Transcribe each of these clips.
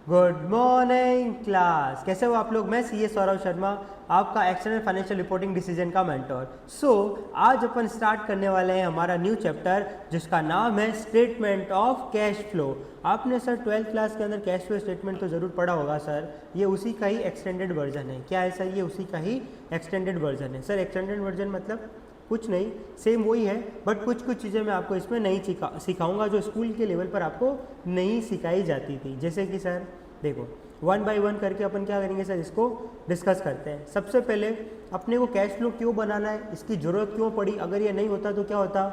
Good morning class, कैसे हो आप लोग। मैं सीए सौरव शर्मा, आपका एक्सटर्नल फाइनेंशियल रिपोर्टिंग डिसीजन का मेंटोर। आज अपन स्टार्ट करने वाले हैं हमारा न्यू चैप्टर जिसका नाम है स्टेटमेंट ऑफ कैश फ्लो। आपने सर 12th क्लास के अंदर कैश फ्लो स्टेटमेंट तो ज़रूर पढ़ा होगा सर। ये उसी का ही एक्सटेंडेड वर्जन है। क्या है सर? ये उसी का ही एक्सटेंडेड वर्जन है सर। एक्सटेंडेड वर्जन मतलब कुछ नहीं, सेम वही है, बट कुछ कुछ चीज़ें मैं आपको इसमें नहीं सिखाऊंगा जो स्कूल के लेवल पर आपको नहीं सिखाई जाती थी। जैसे कि सर देखो, 1 बाय 1 करके अपन क्या करेंगे सर, इसको डिस्कस करते हैं। सबसे पहले अपने को कैश फ्लो क्यों बनाना है, इसकी ज़रूरत क्यों पड़ी। अगर ये नहीं होता तो क्या होता,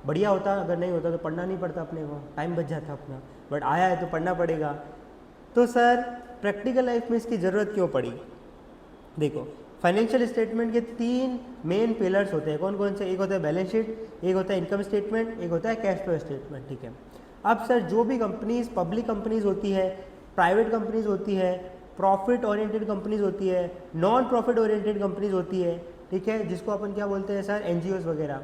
बढ़िया होता। अगर नहीं होता तो पढ़ना नहीं पड़ता, अपने को टाइम बच जाता अपना, बट आया है तो पढ़ना पड़ेगा। तो सर प्रैक्टिकल लाइफ में इसकी ज़रूरत क्यों पड़ी। देखो, फाइनेंशियल स्टेटमेंट के 3 मेन पिलर्स होते हैं। कौन कौन से? एक होता है बैलेंस शीट, एक होता है इनकम स्टेटमेंट, एक होता है कैश फ्लो स्टेटमेंट। ठीक है। अब सर जो भी कंपनीज, पब्लिक कंपनीज होती है, प्राइवेट कंपनीज होती है, प्रॉफिट ओरिएंटेड कंपनीज होती है, नॉन प्रॉफिट ओरिएंटेड कंपनीज होती है, ठीक है, जिसको अपन क्या बोलते हैं सर, एनजीओज वगैरह।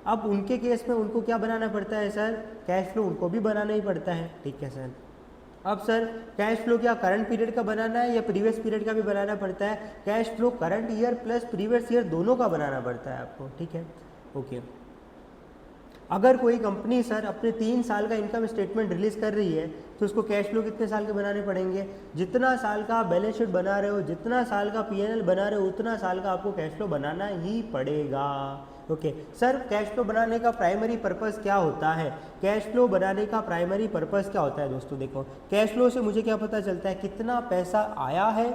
अब उनके केस में उनको क्या बनाना पड़ता है सर, कैश फ्लो उनको भी बनाना ही पड़ता है। ठीक है सर। अब सर कैश फ्लो क्या करंट पीरियड का बनाना है या प्रीवियस पीरियड का भी बनाना पड़ता है? Cash flow current year plus previous year दोनों का बनाना पड़ता है आपको। ठीक है, ओके। अगर कोई कंपनी सर अपने 3 साल का इनकम स्टेटमेंट रिलीज कर रही है तो उसको कैश फ्लो कितने साल के बनाने पड़ेंगे? जितना साल का बैलेंस शीट बना रहे हो, जितना साल का पीएनएल बना रहे हो, उतना साल का आपको कैश फ्लो बनाना ही पड़ेगा। ओके सर, कैश फ्लो बनाने का प्राइमरी पर्पस क्या होता है? कैश फ्लो बनाने का प्राइमरी पर्पस क्या होता है दोस्तों? देखो, कैश फ्लो से मुझे क्या पता चलता है, कितना पैसा आया है,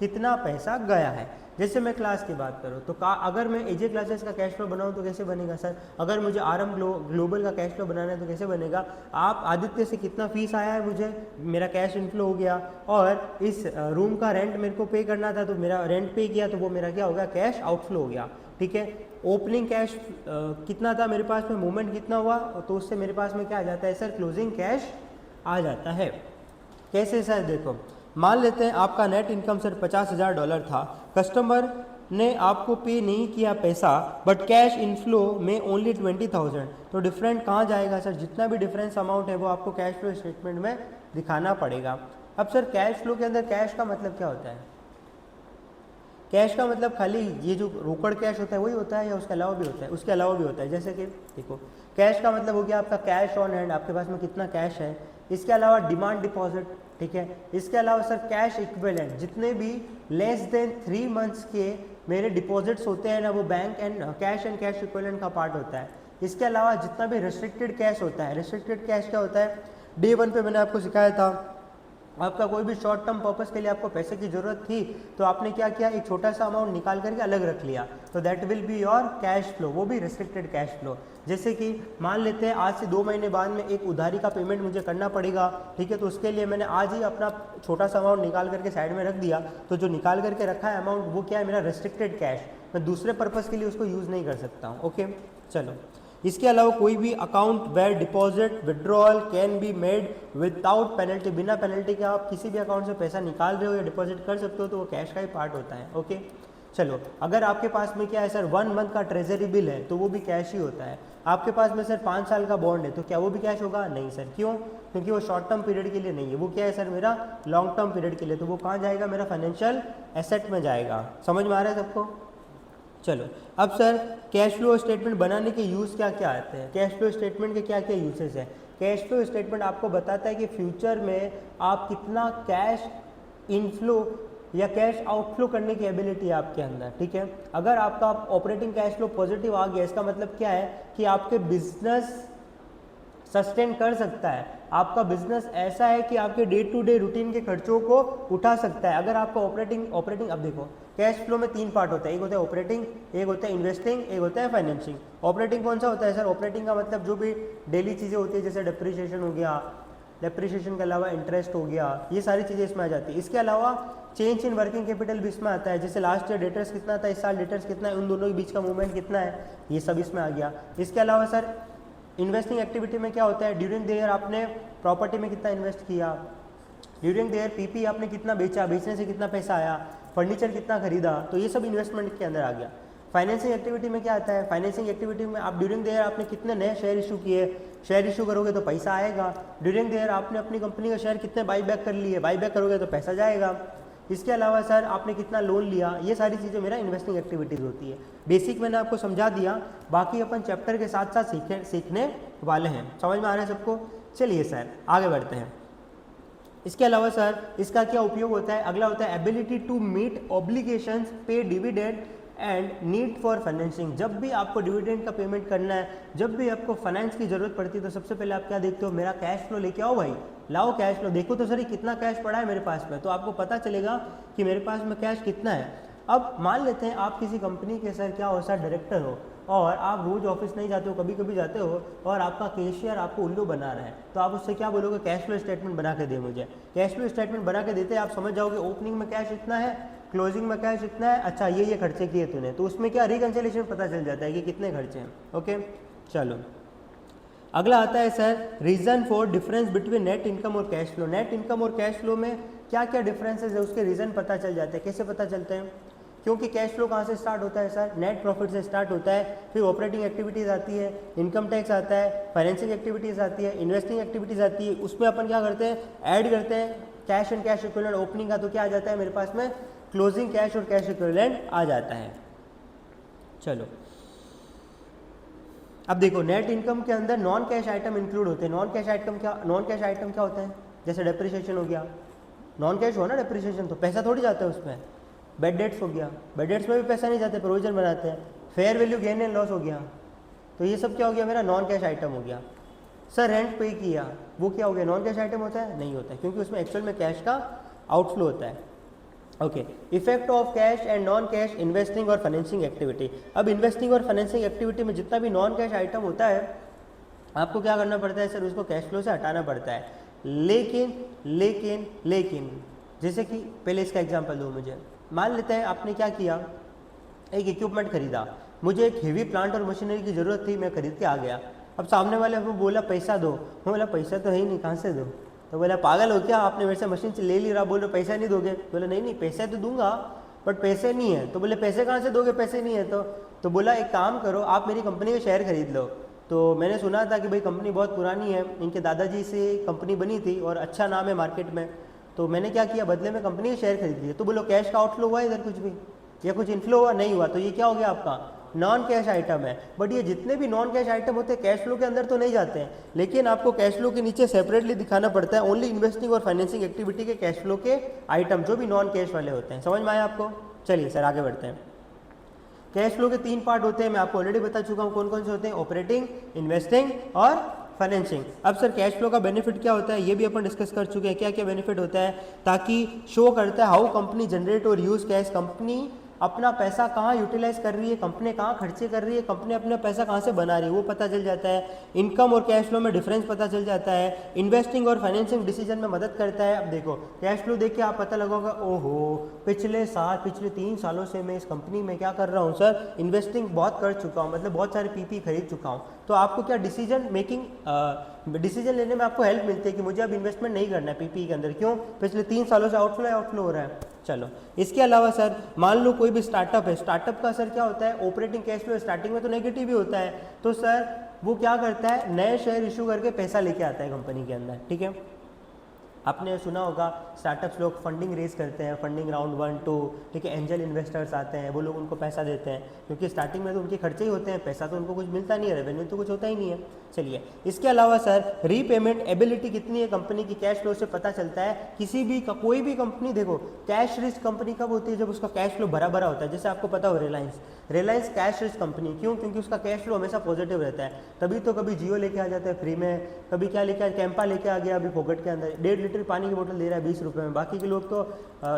कितना पैसा गया है। जैसे मैं क्लास की बात करूँ तो अगर मैं एजे क्लासेस का कैश फ्लो बनाऊँ तो कैसे बनेगा सर? अगर मुझे आरएम ग्लोबल का कैश फ्लो बनाना है तो कैसे बनेगा? आप आदित्य से कितना फीस आया है, मुझे मेरा कैश इनफ्लो हो गया, और इस रूम का रेंट मेरे को पे करना था तो मेरा रेंट पे किया तो वो मेरा क्या हो गया, कैश आउटफ्लो हो गया। ठीक है। ओपनिंग कैश कितना था मेरे पास में, मूवमेंट कितना हुआ, तो उससे मेरे पास में क्या आ जाता है सर, क्लोजिंग कैश आ जाता है। कैसे सर? देखो, मान लेते हैं आपका नेट इनकम सर $50,000 था, कस्टमर ने आपको पे नहीं किया पैसा, बट कैश इनफ्लो में ओनली 20,000, तो डिफरेंट कहाँ जाएगा सर? जितना भी डिफरेंस अमाउंट है वो आपको कैश फ्लो स्टेटमेंट में दिखाना पड़ेगा। अब सर कैश फ्लो के अंदर कैश का मतलब क्या होता है? कैश का मतलब खाली ये जो रोकड़ कैश होता है वही होता है या उसके अलावा भी होता है? उसके अलावा भी होता है। जैसे कि देखो, कैश का मतलब हो गया आपका कैश ऑन हैंड, आपके पास में कितना कैश है। इसके अलावा डिमांड डिपॉजिट, ठीक है। इसके अलावा सर कैश इक्विवेलेंट, जितने भी लेस देन 3 मंथ्स के मेरे डिपॉजिट्स होते हैं ना, वो बैंक एंड कैश इक्विवेलेंट का पार्ट होता है। इसके अलावा जितना भी रिस्ट्रिक्टेड कैश होता है, रिस्ट्रिक्टेड कैश क्या होता है? डे 1 पे मैंने आपको सिखाया था, आपका कोई भी शॉर्ट टर्म पर्पस के लिए आपको पैसे की जरूरत थी तो आपने क्या किया, एक छोटा सा अमाउंट निकाल करके अलग रख लिया, तो that will be your cash flow, वो भी रिस्ट्रिक्टेड कैश फ्लो। जैसे कि मान लेते हैं आज से 2 महीने बाद में एक उधारी का पेमेंट मुझे करना पड़ेगा, ठीक है, तो उसके लिए मैंने आज ही अपना छोटा सा अमाउंट निकाल करके साइड में रख दिया, तो जो निकाल करके रखा है अमाउंट वो क्या है, मेरा रिस्ट्रिक्टेड कैश, मैं दूसरे पर्पज़ के लिए उसको यूज़ नहीं कर सकता हूँ। ओके, चलो। इसके अलावा कोई भी account where deposit withdrawal can be made without penalty, बिना पेनल्टी के आप किसी भी अकाउंट से पैसा निकाल रहे हो या डिपॉजिट कर सकते हो तो वो कैश का ही पार्ट होता है। ओके, चलो। अगर आपके पास में क्या है सर, 1 मंथ का ट्रेजरी बिल है तो वो भी कैश ही होता है। आपके पास में सर 5 साल का बॉन्ड है तो क्या वो भी कैश होगा? नहीं सर। क्यों? क्योंकि वो शॉर्ट टर्म पीरियड के लिए नहीं है, वो क्या है सर, मेरा लॉन्ग टर्म पीरियड के लिए, तो वो कहाँ जाएगा, मेरा फाइनेंशियल एसेट में जाएगा। समझ में आ रहा है सबको? चलो, अब सर कैश फ्लो स्टेटमेंट बनाने के यूज़ क्या क्या आते हैं, कैश फ्लो स्टेटमेंट के क्या क्या यूसेस हैं। कैश फ्लो स्टेटमेंट आपको बताता है कि फ्यूचर में आप कितना कैश इनफ्लो या कैश आउटफ्लो करने की एबिलिटी है आपके अंदर। ठीक है, अगर आपका ऑपरेटिंग कैश फ्लो पॉजिटिव आ गया, इसका मतलब क्या है कि आपके बिजनेस सस्टेन कर सकता है, आपका बिजनेस ऐसा है कि आपके डे टू डे रूटीन के खर्चों को उठा सकता है। अगर आपका ऑपरेटिंग अब देखो, कैश फ्लो में 3 पार्ट होता है, एक होता है ऑपरेटिंग, एक होता है इन्वेस्टिंग, एक होता है फाइनेंसिंग। ऑपरेटिंग कौन सा होता है सर? ऑपरेटिंग का मतलब जो भी डेली चीज़ें होती है, जैसे डिप्रिसिएशन हो गया, डिप्रिसिएशन के अलावा इंटरेस्ट हो गया, ये सारी चीज़ें इसमें आ जाती है। इसके अलावा चेंज इन वर्किंग कैपिटल भी इसमें आता है, जैसे लास्ट ईयर डेटर्स कितना था, इस साल डेटर्स कितना है, उन दोनों के बीच का मूवमेंट कितना है, ये सब इसमें आ गया। इसके अलावा सर इन्वेस्टिंग एक्टिविटी में क्या होता है, ड्यूरिंग द ईयर आपने प्रॉपर्टी में कितना इन्वेस्ट किया, ड्यूरिंग द ईयर पीपी आपने कितना बेचा, बेचने से कितना पैसा आया, फर्नीचर कितना खरीदा, तो ये सब इन्वेस्टमेंट के अंदर आ गया। फाइनेंसिंग एक्टिविटी में क्या आता है, फाइनेंसिंग एक्टिविटी में आप ड्यूरिंग द ईयर आपने कितने नए शेयर इशू किए, शेयर इशू करोगे तो पैसा आएगा। ड्यूरिंग द ईयर आपने अपनी कंपनी का शेयर कितने बाई बैक कर लिए, बाई बैक करोगे तो पैसा जाएगा। इसके अलावा सर आपने कितना लोन लिया, ये सारी चीज़ें मेरा इन्वेस्टिंग एक्टिविटीज़ होती है। बेसिक मैंने आपको समझा दिया, बाकी अपन चैप्टर के साथ साथ सीखने वाले हैं। समझ में आ रहा है सबको? चलिए सर आगे बढ़ते हैं। इसके अलावा सर इसका क्या उपयोग होता है, अगला होता है एबिलिटी टू मीट ऑब्लिगेशंस, पे dividend and need for financing. जब भी आपको डिविडेंड का पेमेंट करना है, जब भी आपको फाइनेंस की जरूरत पड़ती है, तो सबसे पहले आप क्या देखते हो, मेरा कैश फ्लो लेके आओ भाई, लाओ कैश फ्लो, देखो तो सर कितना कैश पड़ा है मेरे पास में, तो आपको पता चलेगा कि मेरे पास में कैश कितना है। अब मान लेते हैं आप किसी कंपनी के सर क्या हो, सर डायरेक्टर हो, और आप रोज ऑफिस नहीं जाते हो, कभी कभी जाते हो, और आपका कैशियर आपको उल्लू बना रहा है, तो आप उससे क्या बोलोगे, कैश फ्लो स्टेटमेंट बना के दे मुझे। कैश फ्लो स्टेटमेंट बना के देते आप समझ जाओगे ओपनिंग में कैश इतना है, क्लोजिंग में कैश इतना है, अच्छा ये खर्चे किए तूने, तो उसमें क्या रिकंसिलिएशन पता चल जाता है कि कितने खर्चे हैं। ओके चलो अगला आता है sir reason for difference between net income और कैश फ्लो। नेट इनकम और कैश फ्लो में क्या क्या डिफरेंसेस है, उसके रीजन पता चल जाते हैं। कैसे पता चलते हैं, क्योंकि कैश फ्लो कहाँ से स्टार्ट होता है सर, नेट प्रॉफिट से स्टार्ट होता है, फिर ऑपरेटिंग एक्टिविटीज़ आती है, इनकम टैक्स आता है, फाइनेंसिंग एक्टिविटीज़ आती है, इन्वेस्टिंग एक्टिविटीज़ आती है। उसमें अपन क्या करते हैं, ऐड करते हैं cash and cash equivalent opening का, तो क्या आ जाता है मेरे पास में, क्लोजिंग कैश और कैश इक्विवेलेंट आ जाता है। चलो अब देखो नेट इनकम के अंदर नॉन कैश आइटम इंक्लूड होते हैं। नॉन कैश आइटम क्या होता है, जैसे डेप्रिसिएशन हो गया, नॉन कैश हो ना डेप्रिसिएशन, तो पैसा थोड़ी जाता है उसमें। बेड डेट्स हो गया, बेड डेट्स में भी पैसा नहीं जाते, प्रोविजन बनाते हैं। Fair value gain and loss हो गया, तो ये सब क्या हो गया मेरा, नॉन कैश आइटम हो गया। सर रेंट पे किया, वो क्या हो गया, नॉन कैश आइटम होता है, नहीं होता है, क्योंकि उसमें एक्चुअल में कैश का आउटफ्लो होता है। Okay effect of cash and non cash investing और फाइनेंसिंग एक्टिविटी। अब इन्वेस्टिंग और फाइनेंसिंग एक्टिविटी में जितना भी नॉन कैश आइटम होता है, आपको क्या करना पड़ता है सर, उसको कैश फ्लो से हटाना पड़ता है। लेकिन जैसे कि पहले इसका एग्जांपल दो मुझे, मान लेते हैं आपने क्या किया, एक इक्विपमेंट खरीदा, मुझे एक हेवी प्लांट और मशीनरी की ज़रूरत थी, मैं खरीद के आ गया। अब सामने वाले को बोला पैसा दो, मैं बोला पैसा तो है ही नहीं, कहाँ से दो, तो बोला पागल हो क्या, आपने मेरे से मशीन से ले ली रहा, बोल रहे पैसा नहीं दोगे, बोले नहीं पैसा तो दूंगा बट पैसे नहीं है। तो बोले पैसे कहाँ से दोगे, पैसे नहीं है तो बोला एक काम करो, आप मेरी कंपनी के शेयर खरीद लो। तो मैंने सुना था कि भाई कंपनी बहुत पुरानी है, इनके दादाजी से कंपनी बनी थी और अच्छा नाम है मार्केट में, तो मैंने क्या किया, बदले में कंपनी के शेयर खरीद लिए। तो बोलो कैश का आउटफ्लो हुआ इधर कुछ भी, या कुछ इनफ्लो हुआ, नहीं हुआ, तो ये क्या हो गया आपका नॉन कैश आइटम है। बट ये जितने भी नॉन कैश आइटम होते हैं कैश फ्लो के अंदर तो नहीं जाते हैं, लेकिन आपको कैश फ्लो के नीचे सेपरेटली दिखाना पड़ता है ओनली इन्वेस्टिंग और फाइनेंसिंग एक्टिविटी के कैश फ्लो के आइटम जो भी नॉन कैश वाले होते हैं। समझ में आया आपको? चलिए सर आगे बढ़ते हैं। कैश फ्लो के 3 पार्ट होते हैं, मैं आपको ऑलरेडी बता चुका हूँ कौन कौन से होते हैं, ऑपरेटिंग, इन्वेस्टिंग और फाइनेंसिंग। अब सर कैश फ्लो का बेनिफिट क्या होता है, ये भी अपन डिस्कस कर चुके हैं, क्या क्या बेनिफिट होता है, ताकि शो करता है हाउ कंपनी जनरेट और यूज कैश, कंपनी अपना पैसा कहाँ यूटिलाइज कर रही है, कंपनी कहाँ खर्चे कर रही है, कंपनी अपना पैसा कहाँ से बना रही है वो पता चल जाता है। इनकम और कैश फ्लो में डिफरेंस पता चल जाता है। इन्वेस्टिंग और फाइनेंसिंग डिसीजन में मदद करता है। अब देखो कैश फ्लो देख के आप पता लगोगा, ओहो पिछले 3 सालों से मैं इस कंपनी में क्या कर रहा हूँ सर, इन्वेस्टिंग बहुत कर चुका हूँ, मतलब बहुत सारे पीपी खरीद चुका हूँ। तो आपको क्या डिसीजन लेने में आपको हेल्प मिलती है कि मुझे अब इन्वेस्टमेंट नहीं करना है पीपी के अंदर, क्यों, पिछले 3 सालों से आउटफ्लो हो रहा है। चलो इसके अलावा सर मान लो कोई भी स्टार्टअप है, स्टार्टअप का सर क्या होता है, ऑपरेटिंग कैश फ्लो स्टार्टिंग में तो नेगेटिव ही होता है, तो सर वो क्या करता है, नए शेयर इशू करके पैसा लेके आता है कंपनी के अंदर। ठीक है, आपने सुना होगा स्टार्टअप्स लोग फंडिंग रेज करते हैं, फंडिंग राउंड 1 2, ठीक है, एंजल इन्वेस्टर्स आते हैं, वो लोग उनको पैसा देते हैं, क्योंकि स्टार्टिंग में तो उनके खर्चे ही होते हैं, पैसा तो उनको कुछ मिलता नहीं है, रेवेन्यू तो कुछ होता ही नहीं है। चलिए इसके अलावा सर रीपेमेंट एबिलिटी कितनी है कंपनी की, कैश फ्लो से पता चलता है। किसी भी कोई भी कंपनी देखो, कैश रिच कंपनी कब होती है, जब उसका कैश फ्लो भरा भरा होता है। जैसे आपको पता हो रिलायंस कैश रिच कंपनी, क्यों, क्योंकि उसका कैश फ्लो हमेशा पॉजिटिव रहता है। तभी तो कभी जियो लेके आ जाता है फ्री में, कभी क्या लेके आ, कैंपा लेके आ गया अभी पॉकेट के अंदर, 1.5 लीटर पानी की बोतल दे रहा है 20 रुपये में, बाकी के लोग तो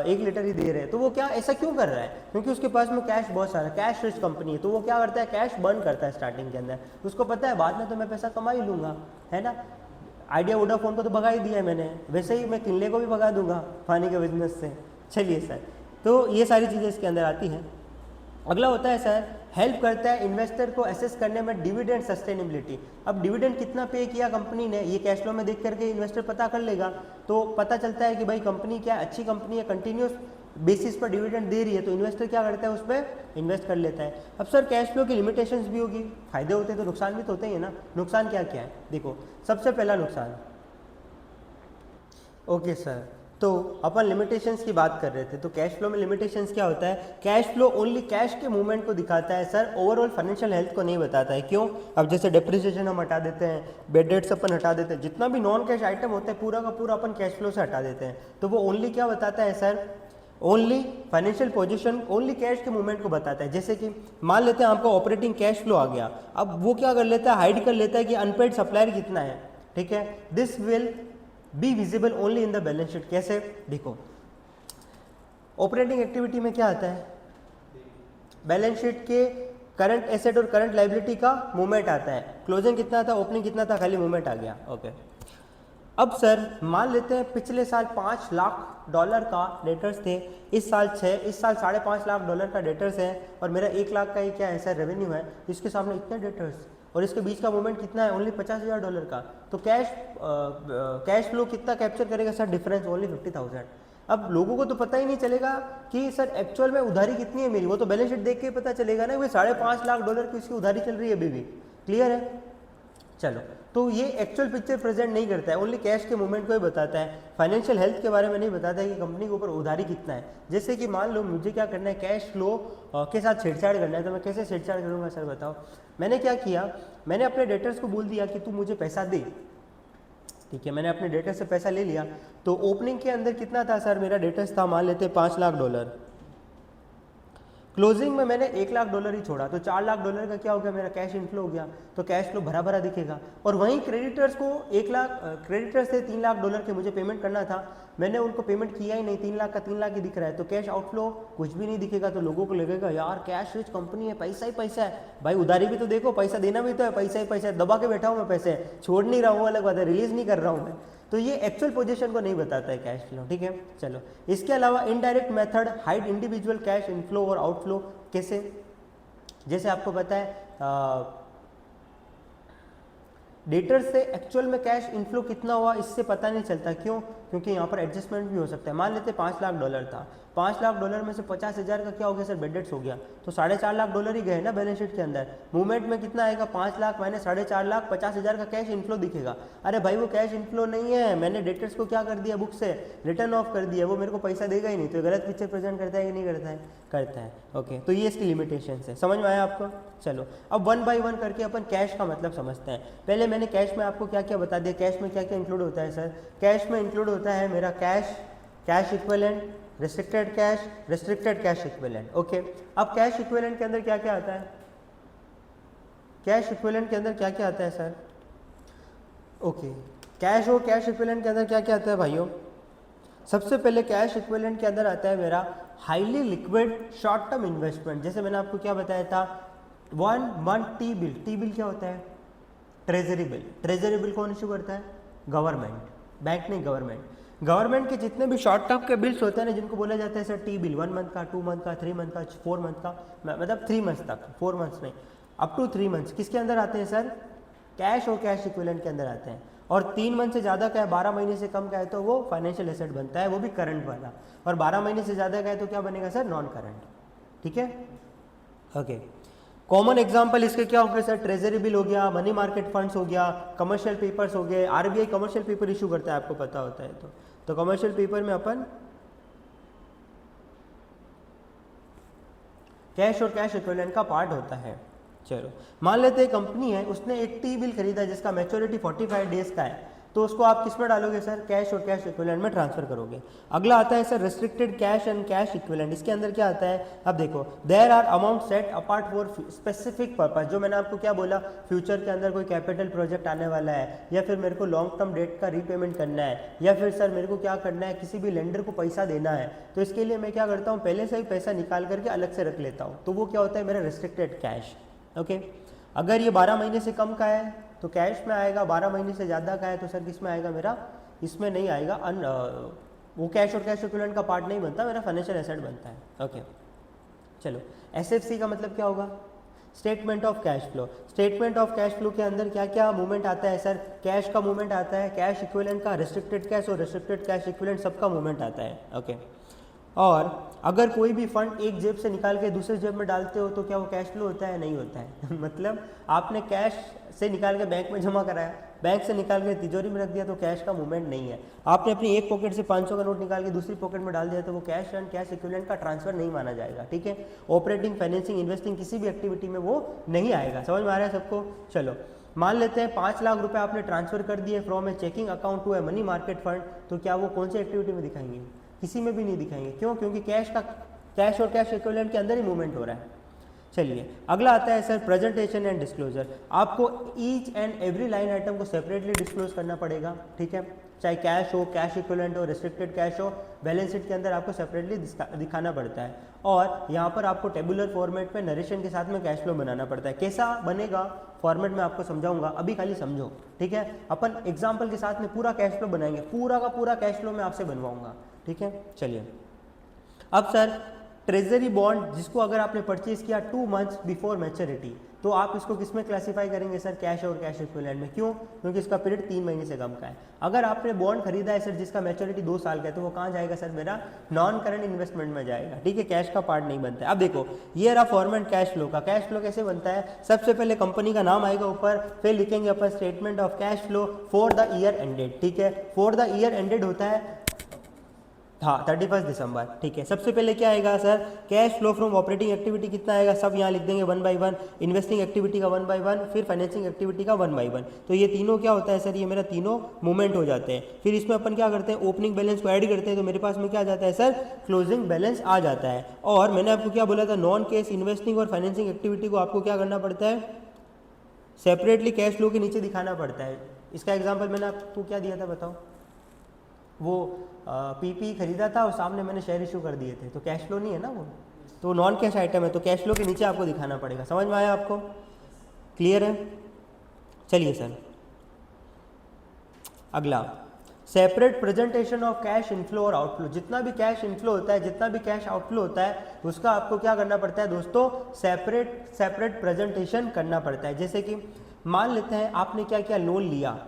1 लीटर ही दे रहे हैं। तो वो क्या ऐसा क्यों कर रहा है, क्योंकि उसके पास में कैश बहुत सारा, कैश रिच कंपनी है, तो वो क्या करता है, कैश बर्न करता है स्टार्टिंग के अंदर, उसको पता है बाद में तो मैं पैसा कमा ही लूंगा, है ना। आइडिया वोडाफोन को तो भगा ही दिया है मैंने, वैसे ही मैं किनले को भी भगा दूंगा पानी के बिजनेस से। चलिए सर, तो ये सारी चीज़ें इसके अंदर आती हैं। अगला होता है सर, हेल्प करता है इन्वेस्टर को असेस करने में डिविडेंड सस्टेनेबिलिटी। अब डिविडेंड कितना पे किया कंपनी ने, ये कैश फ्लो में देख करके इन्वेस्टर पता कर लेगा, तो पता चलता है कि भाई कंपनी क्या अच्छी कंपनी है, कंटिन्यूस बेसिस पर डिविडेंड दे रही है तो इन्वेस्टर क्या करता है, उस पर इन्वेस्ट कर लेता है। अब सर कैश फ्लो की लिमिटेशंस भी होगी, फायदे होते हैं तो नुकसान भी तो होते ही है ना। नुकसान क्या क्या है, देखो सबसे पहला नुकसान, ओके सर, तो अपन लिमिटेशंस की बात कर रहे थे, तो कैश फ्लो में लिमिटेशंस क्या होता है, कैश फ्लो ओनली कैश के मूवमेंट को दिखाता है सर, ओवरऑल फाइनेंशियल हेल्थ को नहीं बताता है। क्यों, अब जैसे डेप्रिसिएशन हम हटा देते हैं, बेड डेट्स अपन हटा देते हैं, जितना भी नॉन कैश आइटम होता है पूरा का पूरा अपन कैश फ्लो से हटा देते हैं, तो वो ओनली क्या बताता है sir, only financial position, only cash के मूवमेंट को बताता है। जैसे कि मान लेते हैं आपका ऑपरेटिंग कैश फ्लो आ गया, अब वो क्या कर लेता है, हाइड कर लेता है कि अनपेड सप्लायर कितना है, ठीक है, this will be visible only in the balance sheet. कैसे, देखो ऑपरेटिंग एक्टिविटी में क्या आता है, बैलेंस शीट के करंट एसेट और करंट लाइबिलिटी का मूवमेंट आता है, क्लोजिंग कितना था, ओपनिंग कितना था, खाली मूवमेंट आ गया, ओके। अब सर मान लेते हैं पिछले साल $5 लाख का डेटर्स थे, इस साल 5.5 लाख डॉलर का डेटर्स है, और मेरा 1 लाख का ही क्या है सर रेवेन्यू है, इसके सामने इतने डेटर्स और इसके बीच का मूवमेंट कितना है, ओनली $50,000 का, तो कैश फ्लो कितना कैप्चर करेगा सर, डिफरेंस ओनली 50,000। अब लोगों को तो पता ही नहीं चलेगा कि सर एक्चुअल में उधारी कितनी है मेरी, वो तो बैलेंस शीट देख के पता चलेगा ना, वो $5.5 लाख की उसकी उधारी चल रही है अभी भी, क्लियर है। चलो, तो ये एक्चुअल पिक्चर प्रेजेंट नहीं करता है, ओनली कैश के मूवमेंट को ही बताता है, फाइनेंशियल हेल्थ के बारे में नहीं बताता है कि कंपनी के ऊपर उधारी कितना है। जैसे कि मान लो मुझे क्या करना है, कैश फ्लो के साथ छेड़छाड़ करना है, तो मैं कैसे छेड़छाड़ करूंगा सर बताओ। मैंने क्या किया, मैंने अपने डेटर्स को बोल दिया कि तू मुझे पैसा दे, ठीक है, मैंने अपने डेटर से पैसा ले लिया, तो ओपनिंग के अंदर कितना था सर, मेरा डेटर्स था मान लेते $5 लाख, क्लोजिंग में मैंने $1 लाख ही छोड़ा, तो $4 लाख का क्या हो गया, मेरा कैश इनफ्लो हो गया, तो कैश फ्लो भरा भरा दिखेगा। और वहीं क्रेडिटर्स को क्रेडिटर्स थे $3 लाख के, मुझे पेमेंट करना था, मैंने उनको पेमेंट किया ही नहीं, 3 लाख का 3 लाख ही दिख रहा है, तो कैश आउटफ्लो कुछ भी नहीं दिखेगा, तो लोगों को लगेगा यार कैश रिच कंपनी है, पैसा ही पैसा है, भाई उधारी भी तो देखो, पैसा देना भी तो है, पैसा ही पैसा है, दबा के बैठा हूँ मैं, पैसे छोड़ नहीं रहा हूँ, अलग बात है, रिलीज नहीं कर रहा हूँ मैं, तो ये एक्चुअल पोजीशन को नहीं बताता है कैश फ्लो, ठीक है। चलो, इसके अलावा indirect method hide individual cash inflow और आउटफ्लो, कैसे, जैसे आपको पता है डेटर से एक्चुअल में कैश इनफ्लो कितना हुआ इससे पता नहीं चलता, क्यों, क्योंकि यहाँ पर एडजस्टमेंट भी हो सकता है। मान लेते $5 लाख था, $5 लाख में से 50,000 का क्या हो गया सर, बेड डेट्स हो गया, तो $4.5 लाख ही गए ना बैलेंस शीट के अंदर। मूवमेंट में कितना आएगा, 5 लाख माइनस $4.5 लाख, 50,000 का कैश इनफ्लो दिखेगा। अरे भाई वो कैश इनफ्लो नहीं है, मैंने डेटर्स को क्या कर दिया, बुक से रिटर्न ऑफ कर दिया, वो मेरे को पैसा देगा ही नहीं, तो गलत पिक्चर प्रेजेंट करता है कि नहीं करता है, करता है, ओके। तो ये इसकी लिमिटेशन है, समझ में आया आपको। चलो, अब 1 बाय 1 करके अपन कैश का मतलब समझते हैं। पहले मैंने कैश में आपको क्या क्या बता दिया, कैश में क्या क्या इंक्लूड होता है सर, कैश में इंक्लूड होता है मेरा cash equivalent, restricted cash equivalent, okay. अब कैश इक्विवेलेंट के अंदर क्या क्या आता है, कैश इक्विवेलेंट के अंदर क्या क्या आता है सर, ओके। कैश और कैश इक्विवेलेंट के अंदर क्या क्या आता है भाइयों, सबसे पहले कैश इक्विवेलेंट के अंदर आता है मेरा highly liquid short term investment. जैसे मैंने आपको क्या बताया था, 1 month T bill, T bill क्या होता है, ट्रेजरी बिल, ट्रेजरी बिल कौन इशू करता है, गवर्नमेंट, बैंक नहीं गवर्नमेंट। गवर्नमेंट के जितने भी शॉर्ट टर्म के बिल्स होते हैं ना, जिनको बोला जाता है सर टी बिल, 1 मंथ का, 2 मंथ का, 3 मंथ का, 4 मंथ का, मतलब 3 मंथ्स तक, 4 मंथ्स नहीं, अप टू 3 मंथ्स, किसके अंदर आते हैं सर, कैश और कैश इक्विवेलेंट के अंदर आते हैं। और 3 मंथ से ज़्यादा का है, 12 महीने से कम का है, तो वो फाइनेंशियल एसेट बनता है, वो भी करंट वाला, और 12 महीने से ज़्यादा का है तो क्या बनेगा सर, नॉन करंट, ठीक है, ओके। कॉमन एग्जांपल इसके क्या होंगे सर, ट्रेजरी बिल हो गया, मनी मार्केट फंड्स हो गया, कमर्शियल पेपर्स हो गए, आरबीआई कमर्शियल पेपर इशू करता है, आपको पता होता है, तो कमर्शियल पेपर में अपन कैश और कैश इक्विवेलेंट का पार्ट होता है। चलो, मान लेते हैं कंपनी है, उसने एक टी बिल खरीदा जिसका मैच्योरिटी 45 डेज का है, तो उसको आप किस में डालोगे सर, कैश और कैश इक्विवेलेंट में ट्रांसफर करोगे। अगला आता है sir restricted cash and cash equivalent. इसके अंदर क्या आता है, अब देखो, there are amount set apart for specific purpose. जो मैंने आपको क्या बोला, फ्यूचर के अंदर कोई कैपिटल प्रोजेक्ट आने वाला है, या फिर मेरे को लॉन्ग टर्म डेट का रीपेमेंट करना है, या फिर सर मेरे को क्या करना है, किसी भी लेंडर को पैसा देना है, तो इसके लिए मैं क्या करता हूँ, पहले से ही पैसा निकाल करके अलग से रख लेता हूँ, तो वो क्या होता है मेरा रेस्ट्रिक्टेड कैश, ओके। अगर ये 12 महीने से कम का है तो कैश में आएगा, 12 महीने से ज़्यादा का है तो सर किस में आएगा, मेरा इसमें नहीं आएगा, वो कैश और कैश इक्विवेलेंट का पार्ट नहीं बनता, मेरा फाइनेंशियल एसेट बनता है, ओके। चलो, एसएफसी का मतलब क्या होगा, statement of cash flow. Statement of cash flow के अंदर क्या क्या मूवमेंट आता है सर, कैश का मूवमेंट आता है, कैश इक्विवेलेंट का, रेस्ट्रिक्टेड कैश और रेस्ट्रिक्टेड कैश इक्विवेलेंट सबका मूवमेंट आता है, ओके। और अगर कोई भी फंड एक जेब से निकाल के दूसरे जेब में डालते हो तो क्या वो कैश फ्लो होता है? नहीं होता है मतलब आपने कैश से निकाल के बैंक में जमा कराया, बैंक से निकाल के तिजोरी में रख दिया तो कैश का मूवमेंट नहीं है। आपने अपनी एक पॉकेट से 500 का नोट निकाल के दूसरी पॉकेट में डाल दिया तो वो कैश एंड कैश इक्विवेलेंट का ट्रांसफर नहीं माना जाएगा, ठीक है। ऑपरेटिंग, फाइनेंसिंग, इन्वेस्टिंग किसी भी एक्टिविटी में वो नहीं आएगा। समझ में आ रहा है सबको? चलो मान लेते हैं 5 लाख रुपए आपने ट्रांसफर कर दिए from a checking account to a money market fund, तो क्या वो कौन सी एक्टिविटी में दिखाएंगे? किसी में भी नहीं दिखाएंगे। क्यों? क्योंकि कैश और कैश इक्विवेलेंट के अंदर ही मूवमेंट हो रहा है। चलिए अगला आता है सर प्रेजेंटेशन एंड डिस्क्लोजर। आपको each and every line item को सेपरेटली डिस्क्लोज करना पड़ेगा, ठीक है। चाहे कैश हो, कैश इक्विवेलेंट हो, रिस्ट्रिक्टेड कैश हो, बैलेंस शीट के अंदर आपको सेपरेटली दिखाना पड़ता है। और यहाँ पर आपको टेबुलर फॉर्मेट में नरेशन के साथ में कैश फ्लो बनाना पड़ता है। कैसा बनेगा फॉर्मेट में आपको समझाऊंगा, अभी खाली समझो, ठीक है। अपन एग्जाम्पल के साथ में पूरा कैश फ्लो बनाएंगे, पूरा का पूरा कैश फ्लो मैं आपसे बनवाऊंगा, ठीक है। चलिए अब सर ट्रेजरी बॉन्ड जिसको अगर आपने परचेज किया 2 मंथ्स बिफोर मैच्योरिटी, तो आप इसको किस में क्लासीफाई करेंगे सर? कैश और कैश इक्विवेलेंट में। क्यों? क्योंकि इसका पीरियड 3 महीने से कम का है। अगर आपने बॉन्ड खरीदा है सर जिसका मैच्योरिटी 2 साल का है तो वो कहाँ जाएगा सर? मेरा नॉन करंट इन्वेस्टमेंट में जाएगा, ठीक है। कैश का पार्ट नहीं बनता है। अब देखो ये रहा फॉर्मेट कैश फ्लो का। कैश फ्लो कैसे बनता है? सबसे पहले कंपनी का नाम आएगा ऊपर, फिर लिखेंगे अपन statement of cash flow for the year ended, ठीक है। फॉर द ईयर एंडेड होता है हाँ 31 दिसंबर, ठीक है। सबसे पहले क्या आएगा sir? Cash flow from operating activity कितना आएगा? सब यहाँ लिख देंगे 1 by 1, इन्वेस्टिंग एक्टिविटी का 1 by 1, फिर फाइनेंसिंग एक्टिविटी का 1 by 1। तो ये तीनों क्या होता है सर? ये मेरा तीनों मूवमेंट हो जाते हैं। फिर इसमें अपन क्या करते हैं? ओपनिंग बैलेंस को ऐड करते हैं तो मेरे पास में क्या आ जाता है सर? क्लोजिंग बैलेंस आ जाता है। और मैंने आपको क्या बोला था? नॉन कैश इन्वेस्टिंग और फाइनेंसिंग एक्टिविटी को आपको क्या करना पड़ता है? सेपरेटली कैश फ्लो के नीचे दिखाना पड़ता है। इसका एग्जाम्पल मैंने आपको क्या दिया था बताओ? वो पीपी खरीदा था और सामने मैंने शेयर इशू कर दिए थे, तो कैश फ्लो नहीं है ना वो, तो नॉन कैश आइटम है, तो कैश फ्लो के नीचे आपको दिखाना पड़ेगा। समझ में आया आपको? क्लियर है? चलिए सर अगला separate presentation of cash inflow और आउटफ्लो। जितना भी कैश इनफ्लो होता है, जितना भी कैश आउटफ्लो होता है, उसका आपको क्या करना पड़ता है दोस्तों? सेपरेट प्रेजेंटेशन करना पड़ता है। जैसे कि मान लेते हैं आपने क्या किया? लोन लिया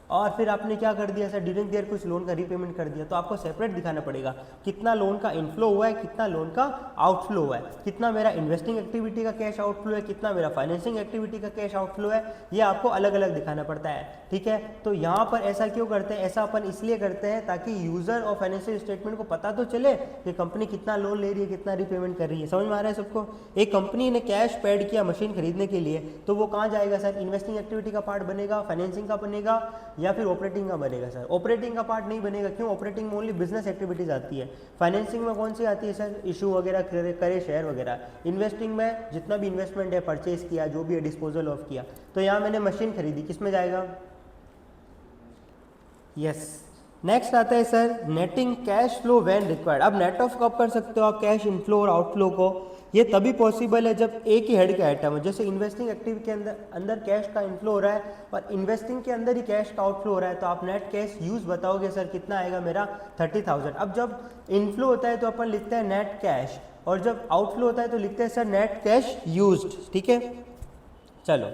और फिर आपने क्या कर दिया सर? ड्यूरिंग देयर कुछ लोन का रीपेमेंट कर दिया, तो आपको सेपरेट दिखाना पड़ेगा कितना लोन का इनफ्लो हुआ है, कितना लोन का आउटफ्लो हुआ है, कितना मेरा इन्वेस्टिंग एक्टिविटी का कैश आउटफ्लो है, कितना मेरा फाइनेंसिंग एक्टिविटी का कैश आउटफ्लो है। ये आपको अलग अलग दिखाना पड़ता है, ठीक है। तो यहाँ पर ऐसा क्यों करते हैं? ऐसा अपन इसलिए करते हैं ताकि यूजर और फाइनेंशियल स्टेटमेंट को पता तो चले कि कंपनी कितना लोन ले रही है, कितना रीपेमेंट कर रही है। समझ में आ रहा है सबको? एक कंपनी ने कैश पेड किया मशीन खरीदने के लिए, तो वो कहाँ जाएगा सर? इन्वेस्टिंग एक्टिविटी का पार्ट बनेगा, फाइनेंसिंग का बनेगा, या फिर ऑपरेटिंग का बनेगा सर? ऑपरेटिंग का पार्ट नहीं बनेगा। क्यों? ऑपरेटिंग में ओनली बिजनेस एक्टिविटीज आती है। फाइनेंसिंग में कौन सी आती है सर? इशू वगैरह करे, शेयर वगैरह। इन्वेस्टिंग में जितना भी इन्वेस्टमेंट है, परचेज किया, जो भी है, डिस्पोजल ऑफ किया। तो यहाँ मैंने मशीन खरीदी, किस में जाएगा? यस। नेक्स्ट आता है sir netting cash flow when required. अब नेट ऑफ कब कर सकते हो आप कैश इनफ्लो और आउटफ्लो को? ये तभी पॉसिबल है जब एक ही हेड का आइटम है। जैसे इन्वेस्टिंग एक्टिविटी के अंदर कैश का इनफ्लो हो रहा है और इन्वेस्टिंग के अंदर ही कैश का आउटफ्लो हो रहा है, तो आप नेट कैश यूज बताओगे सर कितना आएगा मेरा? 30,000। अब जब इनफ्लो होता है तो अपन लिखते हैं नेट कैश, और जब आउटफ्लो होता है तो लिखते हैं सर नेट कैश यूज्ड, ठीक है। चलो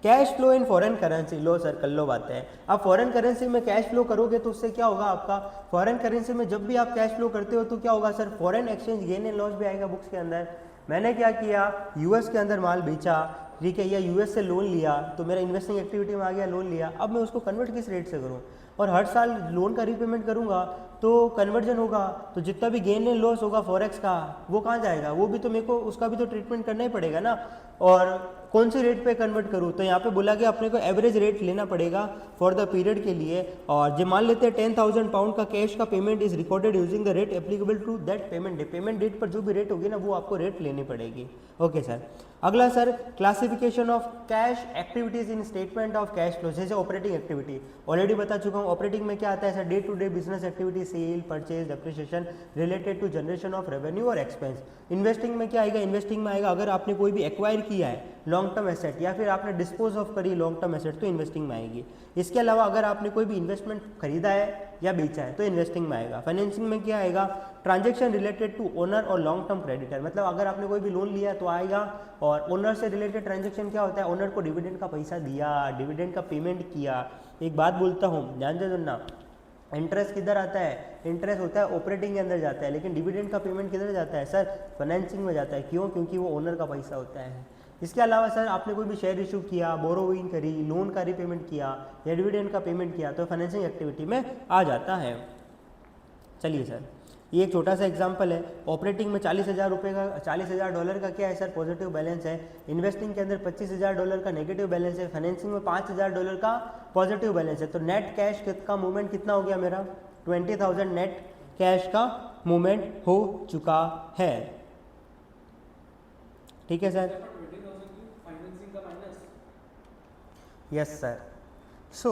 cash flow in foreign currency. Low sir कर लो बातें हैं। अब फॉरेन करेंसी में कैश फ्लो करोगे तो उससे क्या होगा आपका? फॉरेन करेंसी में जब भी आप कैश फ्लो करते हो तो क्या होगा sir? Foreign exchange gain and loss भी आएगा बुक्स के अंदर। मैंने क्या किया? यूएस के अंदर माल बेचा, ठीक है, या यूएस से लोन लिया, तो मेरा इन्वेस्टिंग एक्टिविटी में आ गया, लोन लिया। अब मैं उसको कन्वर्ट किस रेट से करूँ? और हर साल लोन का रीपेमेंट करूँगा तो कन्वर्जन होगा, तो जितना भी गेन एंड लॉस होगा फॉरेक्स का वो कहाँ जाएगा? वो भी तो मेरे को उसका भी तो ट्रीटमेंट करना ही पड़ेगा ना। और कौन सी रेट पे कन्वर्ट करूँ? तो यहाँ पे बोला गया अपने को एवरेज रेट लेना पड़ेगा फॉर द पीरियड के लिए। और जो मान लेते हैं 10,000 पाउंड का कैश का payment is recorded using the rate applicable to that payment day. Payment date पर जो भी रेट होगी ना वो आपको रेट लेनी पड़ेगी। Okay sir. अगला sir classification of cash activities in statement of cash flow. जैसे ऑपरेटिंग एक्टिविटी ऑलरेडी बता चुका हूँ। ऑपरेटिंग में क्या आता है sir? Day to day business activity, sale, purchase, depreciation related to generation of revenue और एक्सपेंस। इन्वेस्टिंग में क्या आएगा? इन्वेस्टिंग में आएगा अगर आपने कोई भी एक्वायर किया है लॉन्ग टर्म एसेट, या फिर आपने डिस्पोज ऑफ करी लॉन्ग टर्म एसेट, तो इन्वेस्टिंग में आएगी। इसके अलावा अगर आपने कोई भी इन्वेस्टमेंट खरीदा है या बेचा है तो इन्वेस्टिंग में आएगा। फाइनेंसिंग में क्या आएगा? ट्रांजैक्शन रिलेटेड टू ओनर और लॉन्ग टर्म क्रेडिटर। मतलब अगर आपने कोई भी लोन लिया तो आएगा। और ओनर से रिलेटेड ट्रांजैक्शन क्या होता है? ओनर को डिविडेंड का पैसा दिया, डिविडेंड का पेमेंट किया। एक बात बोलता हूँ, ध्यान से सुनना, इंटरेस्ट किधर आता है, इंटरेस्ट होता है ऑपरेटिंग के अंदर जाता है, लेकिन डिविडेंड का पेमेंट किधर जाता है सर, फाइनेंसिंग में जाता है। क्यों? क्योंकि वो ओनर का पैसा होता है। इसके अलावा सर आपने कोई भी शेयर इशू किया, बोरोइंग करी, लोन का रीपेमेंट किया या डिविडेंड का पेमेंट किया तो फाइनेंसिंग एक्टिविटी में आ जाता है। चलिए सर, ये एक छोटा सा एग्जांपल है। ऑपरेटिंग में $40,000 का क्या है सर, पॉजिटिव बैलेंस है। इन्वेस्टिंग के अंदर $25,000 का नेगेटिव बैलेंस है। फाइनेंसिंग में $5,000 का पॉजिटिव बैलेंस है। तो नेट कैश का मूवमेंट कितना हो गया मेरा, 20,000 नेट कैश का मूवमेंट हो चुका है। ठीक है सर, यस सर। सो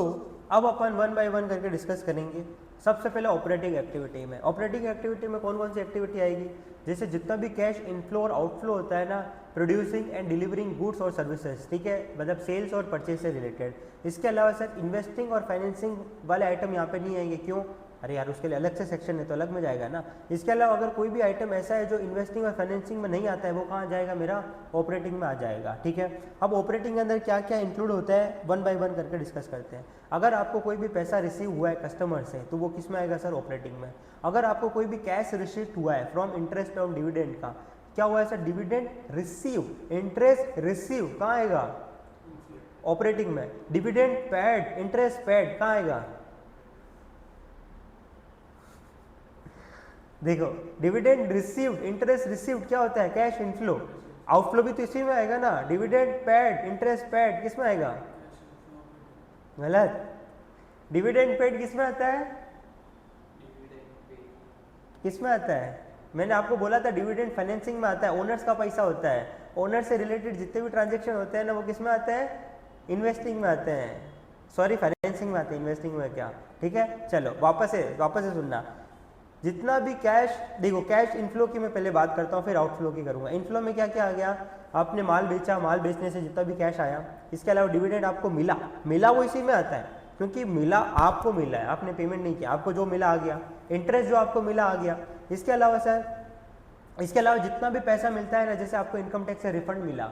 अब अपन वन बाय वन करके डिस्कस करेंगे। सबसे पहले ऑपरेटिंग एक्टिविटी में, ऑपरेटिंग एक्टिविटी में कौन कौन सी एक्टिविटी आएगी, जैसे जितना भी कैश इनफ्लो और आउटफ्लो होता है ना, प्रोड्यूसिंग एंड डिलीवरिंग गुड्स और सर्विसेज, ठीक है, मतलब सेल्स और परचेज से रिलेटेड। इसके अलावा सर इन्वेस्टिंग और फाइनेंसिंग वाले आइटम यहाँ पे नहीं आएंगे। क्यों? अरे यार उसके लिए अलग से सेक्शन है तो अलग में जाएगा ना। इसके अलावा अगर कोई भी आइटम ऐसा है जो इन्वेस्टिंग और फाइनेंसिंग में नहीं आता है, वो कहाँ जाएगा, मेरा ऑपरेटिंग में आ जाएगा। ठीक है, अब ऑपरेटिंग के अंदर क्या क्या इंक्लूड होता है वन बाय वन करके डिस्कस करते हैं। अगर आपको कोई भी पैसा रिसीव हुआ है कस्टमर से तो वो किस में आएगा सर, ऑपरेटिंग में। अगर आपको कोई भी कैश रिसीव हुआ है फ्रॉम इंटरेस्ट ऑन डिविडेंड का, क्या हुआ है sir, dividend receive, interest receive, कहाँ आएगा, ऑपरेटिंग में। डिविडेंड पेड, इंटरेस्ट पेड, कहाँ आएगा, देखो डिविडेंड रिसीव्ड, इंटरेस्ट रिसीव्ड क्या होता है, कैश इनफ्लो। आउटफ्लो भी तो इसी में आएगा ना, डिविडेंड पेड, इंटरेस्ट पेड किस में आएगा, गलत। डिविडेंड पेड किस में आता है, किस में आता है, मैंने आपको बोला था डिविडेंड फाइनेंसिंग में आता है, ओनर्स का पैसा होता है। ओनर से रिलेटेड जितने भी ट्रांजेक्शन होते हैं ना, वो किस में आते हैं, इन्वेस्टिंग में आते हैं, सॉरी फाइनेंसिंग में आते हैं, इन्वेस्टिंग में क्या। ठीक है, चलो वापस से सुनना। जितना भी कैश, देखो कैश इनफ्लो की मैं पहले बात करता हूँ, फिर आउटफ्लो की करूँगा। इनफ्लो में क्या क्या आ गया, आपने माल बेचा, माल बेचने से जितना भी कैश आया। इसके अलावा डिविडेंड आपको मिला वो इसी में आता है, क्योंकि मिला आपको मिला है, आपने पेमेंट नहीं किया, आपको जो मिला आ गया। इंटरेस्ट जो आपको मिला आ गया। इसके अलावा सर, इसके अलावा जितना भी पैसा मिलता है ना, जैसे आपको इनकम टैक्स से रिफंड मिला,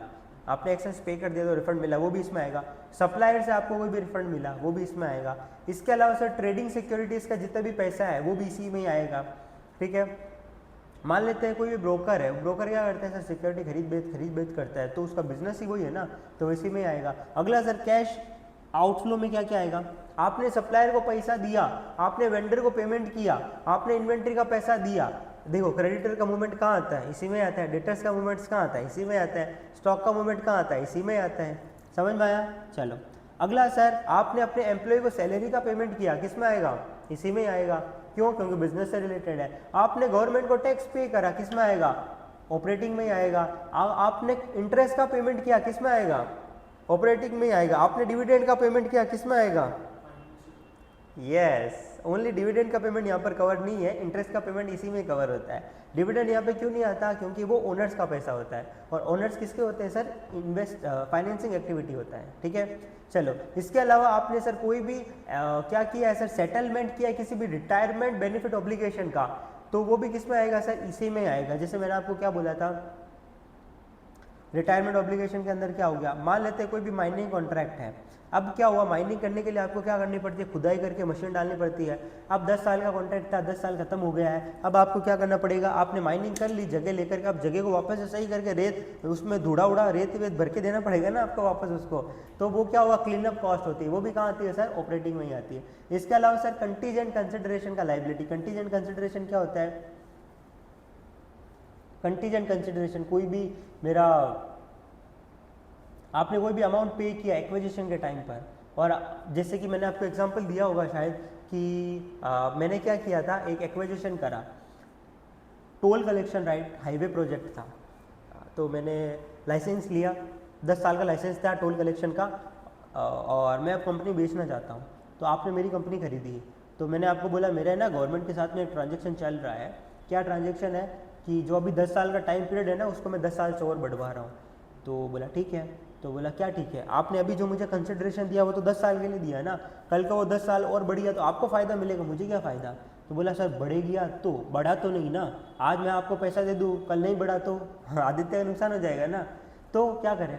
आपने एक्सेस पे कर दिया तो रिफंड मिला, वो भी इसमें आएगा। सप्लायर से आपको कोई भी रिफंड मिला, वो भी इसमें आएगा। इसके अलावा सर ट्रेडिंग सिक्योरिटीज़ का जितना भी पैसा है वो भी इसी में ही आएगा। ठीक है, मान लेते हैं कोई भी ब्रोकर है, ब्रोकर क्या करता है सर, सिक्योरिटी खरीद बेच करता है, तो उसका बिजनेस ही वही है ना, तो इसी में आएगा। अगला सर कैश आउटफ्लो में क्या क्या आएगा, आपने सप्लायर को पैसा दिया, आपने वेंडर को पेमेंट किया, आपने इन्वेंट्री का पैसा दिया। देखो क्रेडिटर का मूवमेंट कहाँ आता है, इसी में आता है। डेटर्स का मूवमेंट्स कहाँ आता है, इसी में आता है। स्टॉक का मूवमेंट कहाँ आता है, इसी में आता है। समझ में आया, चलो अगला सर, आपने अपने एम्प्लॉय को सैलरी का पेमेंट किया, किस में आएगा, इसी में आएगा। क्यों, क्योंकि बिजनेस से रिलेटेड है। आपने गवर्नमेंट को टैक्स पे करा, किस में आएगा, ऑपरेटिंग में ही आएगा। आपने इंटरेस्ट का पेमेंट किया, किस में आएगा, ऑपरेटिंग में ही आएगा। आपने डिविडेंड का पेमेंट किया, किस में आएगा, यस, ओनली डिविडेंड का पेमेंट यहाँ पर कवर नहीं है, इंटरेस्ट का पेमेंट इसी में कवर होता है। डिविडेंड यहाँ पे क्यों नहीं आता, क्योंकि वो ओनर्स का पैसा होता है, और ओनर्स किसके होते हैं सर, फाइनेंसिंग एक्टिविटी होता है। ठीक है, चलो इसके अलावा आपने सर कोई भी क्या किया है सर, सेटलमेंट किया है किसी भी रिटायरमेंट बेनिफिट ऑब्लिगेशन का, तो वो भी किस में आएगा सर, इसी में आएगा। जैसे मैंने आपको क्या बोला था, रिटायरमेंट ऑब्लिगेशन के अंदर क्या हो गया, मान लेते हैं कोई भी माइनिंग कॉन्ट्रैक्ट है। अब क्या हुआ, माइनिंग करने के लिए आपको क्या करनी पड़ती है, खुदाई करके मशीन डालनी पड़ती है। अब 10 साल का कॉन्ट्रैक्ट था, 10 साल खत्म हो गया है, अब आपको क्या करना पड़ेगा, आपने माइनिंग कर ली, जगह लेकर के, अब जगह को वापस से सही करके रेत उसमें धूड़ा उड़ा रेत वेत भर के देना पड़ेगा ना आपको वापस उसको, तो वो क्या हुआ, क्लीन अप कॉस्ट होती है, वो भी कहाँ आती है सर, ऑपरेटिंग में ही आती है। इसके अलावा सर कंटीजेंट कंसिडरेशन का लाइबिलिटी, कंटीजेंट कंसिडरेशन क्या होता है, कंटीजेंट कंसिडरेशन कोई भी मेरा, आपने कोई भी अमाउंट पे किया एक्विजिशन के टाइम पर, और जैसे कि मैंने आपको एग्जांपल दिया होगा शायद कि मैंने क्या किया था, एक एक्विजिशन करा, toll collection right, highway project था, तो मैंने लाइसेंस लिया, 10 साल का लाइसेंस था टोल कलेक्शन का, और मैं अब कंपनी बेचना चाहता हूँ, तो आपने मेरी कंपनी खरीदी, तो मैंने आपको बोला मेरा ना गवर्नमेंट के साथ में एक ट्रांजेक्शन चल रहा है। क्या ट्रांजेक्शन है कि जो अभी 10 साल का टाइम पीरियड है ना, उसको मैं 10 साल से और बढ़वा रहा हूँ। तो बोला ठीक है, तो बोला क्या ठीक है, आपने अभी जो मुझे कंसिडरेशन दिया वो तो 10 साल के लिए दिया है ना, कल का वो 10 साल और बढ़ गया तो आपको फ़ायदा मिलेगा, मुझे क्या फ़ायदा। तो बोला सर बढ़े गया तो, बढ़ा तो नहीं ना, आज मैं आपको पैसा दे दूँ, कल नहीं बढ़ा तो आदित्य का नुकसान हो जाएगा ना, तो क्या करें।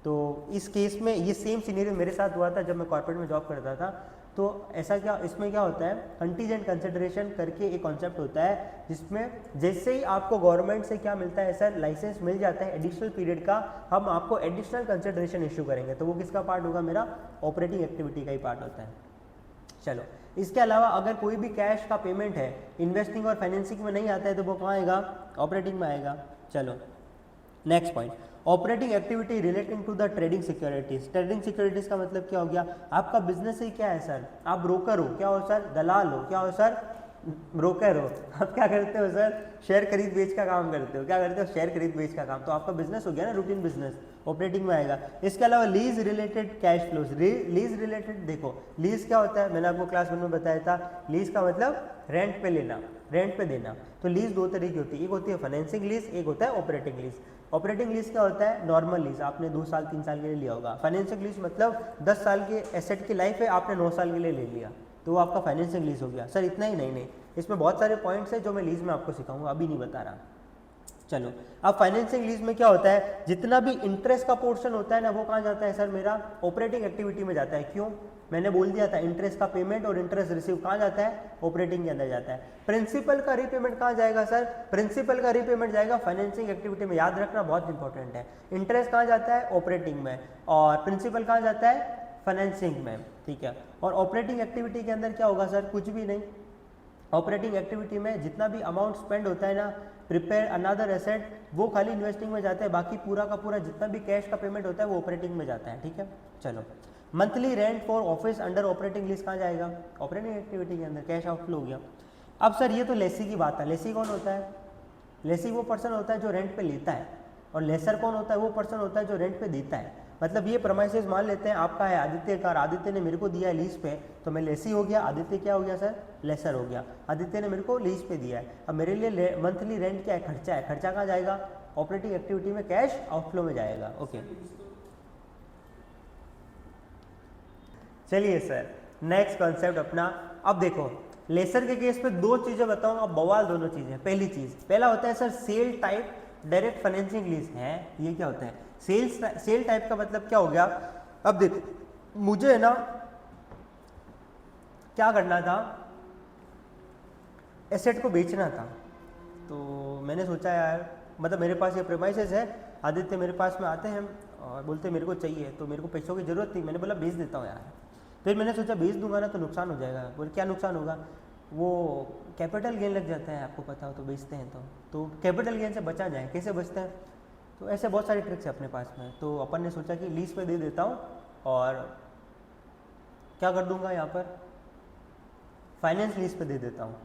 तो इस केस में ये सेम सीनेरियो मेरे साथ हुआ था जब मैं कॉर्पोरेट में जॉब करता था। तो ऐसा क्या इसमें क्या होता है, कंटीजेंट कंसिडरेशन करके एक कॉन्सेप्ट होता है जिसमें जैसे ही आपको गवर्नमेंट से क्या मिलता है सर, लाइसेंस मिल जाता है एडिशनल पीरियड का, हम आपको एडिशनल कंसिडरेशन इशू करेंगे, तो वो किसका पार्ट होगा, मेरा ऑपरेटिंग एक्टिविटी का ही पार्ट होता है। चलो, इसके अलावा अगर कोई भी कैश का पेमेंट है इन्वेस्टिंग और फाइनेंसिंग में नहीं आता है तो वो कहाँ आएगा, ऑपरेटिंग में आएगा। चलो next point, operating activity relating to the trading securities. Trading securities का मतलब क्या हो गया, आपका बिजनेस ही क्या है सर, आप ब्रोकर हो, क्या हो सर, दलाल हो, क्या हो सर, ब्रोकर हो। आप क्या करते हो सर, शेयर खरीद बेच का काम करते हो, क्या करते हो, शेयर खरीद बेच का काम, तो आपका बिजनेस हो गया ना, रूटीन बिजनेस, ऑपरेटिंग में आएगा। इसके अलावा lease related cash flows, lease related देखो, लीज क्या होता है, मैंने आपको क्लास 1 में बताया था, लीज का मतलब रेंट पे लेना, रेंट पे देना। तो लीज दो तरह की होती है, एक होती है फाइनेंसिंग लीज, एक होता है ऑपरेटिंग लीज। ऑपरेटिंग लीज क्या होता है, नॉर्मल लीज, आपने 2 साल 3 साल के लिए लिया होगा। फाइनेंसिंग लीज मतलब 10 साल के एसेट की लाइफ है, आपने 9 साल के लिए ले लिया, तो वो आपका फाइनेंसिंग लीज हो गया। सर इतना ही नहीं, इसमें बहुत सारे पॉइंट्स हैं जो मैं लीज में आपको सिखाऊंगा, अभी नहीं बता रहा। चलो, अब फाइनेंसिंग लीज में क्या होता है, जितना भी इंटरेस्ट का पोर्शन होता है ना, वो कहाँ जाता है सर, मेरा ऑपरेटिंग एक्टिविटी में जाता है। क्यों, मैंने बोल दिया था इंटरेस्ट का पेमेंट और इंटरेस्ट रिसीव कहाँ जाता है, ऑपरेटिंग के अंदर जाता है। प्रिंसिपल का रीपेमेंट कहाँ जाएगा सर, प्रिंसिपल का रीपेमेंट जाएगा फाइनेंसिंग एक्टिविटी में, याद रखना बहुत इंपॉर्टेंट है। इंटरेस्ट कहाँ जाता है, ऑपरेटिंग में, और प्रिंसिपल कहाँ जाता है, फाइनेंसिंग में, ठीक है। और ऑपरेटिंग एक्टिविटी के अंदर क्या होगा सर, कुछ भी नहीं। ऑपरेटिंग एक्टिविटी में जितना भी अमाउंट स्पेंड होता है ना, प्रिपेयर अनदर एसेट, वो खाली इन्वेस्टिंग में जाता है, बाकी पूरा का पूरा जितना भी कैश का पेमेंट होता है वो ऑपरेटिंग में जाता है, ठीक है। चलो, monthly rent for office under operating lease कहाँ जाएगा, ऑपरेटिंग एक्टिविटी के अंदर, कैश आउटफ्लो हो गया। अब सर ये तो लेसी की बात है, लेसी कौन होता है, लेसी वो पर्सन होता है जो रेंट पे लेता है, और लेसर कौन होता है, वो पर्सन होता है जो रेंट पे देता है। मतलब ये प्रमाइसेस मान लेते हैं, आपका है आदित्य कार, आदित्य ने मेरे को दिया है लीज पे, तो मैं लेसी हो गया, आदित्य क्या हो गया सर, लेसर हो गया। आदित्य ने मेरे को लीज पे दिया है, अब मेरे लिए मंथली रेंट क्या है, खर्चा है, खर्चा कहाँ जाएगा, ऑपरेटिंग एक्टिविटी में, कैश आउटफ्लो में जाएगा। ओके, चलिए सर नेक्स्ट कॉन्सेप्ट अपना। अब देखो, लेसर के केस पे 2 चीजें बताऊंगा, बवाल दोनों चीजें। पहली चीज, पहला होता है sir sale type direct financing lease है, ये क्या होता है, सेल टाइप का मतलब क्या हो गया। अब देखो, मुझे ना क्या करना था, एसेट को बेचना था, तो मैंने सोचा यार, मतलब मेरे पास ये प्रेमाइसेस है, आदित्य मेरे पास में आते हैं और बोलते मेरे को चाहिए, तो मेरे को पैसों की ज़रूरत थी, मैंने बोला बेच देता हूँ यार। फिर मैंने सोचा बेच दूंगा ना तो नुकसान हो जाएगा, बोले क्या नुकसान होगा, वो कैपिटल गेन लग जाता है, आपको पता हो तो बेचते हैं, तो कैपिटल गेन से बचा जाए, कैसे बचते हैं, तो ऐसे बहुत सारे ट्रिक्स है अपने पास में। तो अपन ने सोचा कि लीज पे दे देता हूँ और क्या कर दूंगा, यहाँ पर फाइनेंस लीज पे दे देता हूँ।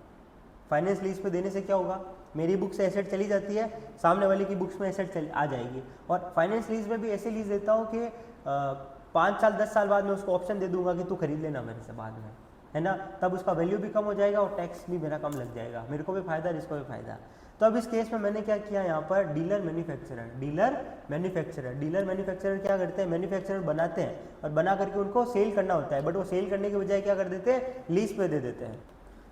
फाइनेंस लीज पे देने से क्या होगा, मेरी बुक से एसेट चली जाती है, सामने वाले की बुक्स में एसेट आ जाएगी। और फाइनेंस लीज में भी ऐसे लीज देता हूँ कि 5 साल 10 साल बाद में उसको ऑप्शन दे दूंगा कि तू खरीद लेना मेरे से बाद में, है ना, तब उसका वैल्यू भी कम हो जाएगा और टैक्स भी मेरा कम लग जाएगा, मेरे को भी फायदा, इसको भी फायदा। तो अब इस केस में मैंने क्या किया, यहाँ पर डीलर मैन्युफैक्चरर क्या करते हैं, मैन्युफैक्चरर बनाते हैं और बना करके उनको सेल करना होता है, बट वो सेल करने के बजाय क्या कर देते हैं, लीज पे दे देते हैं।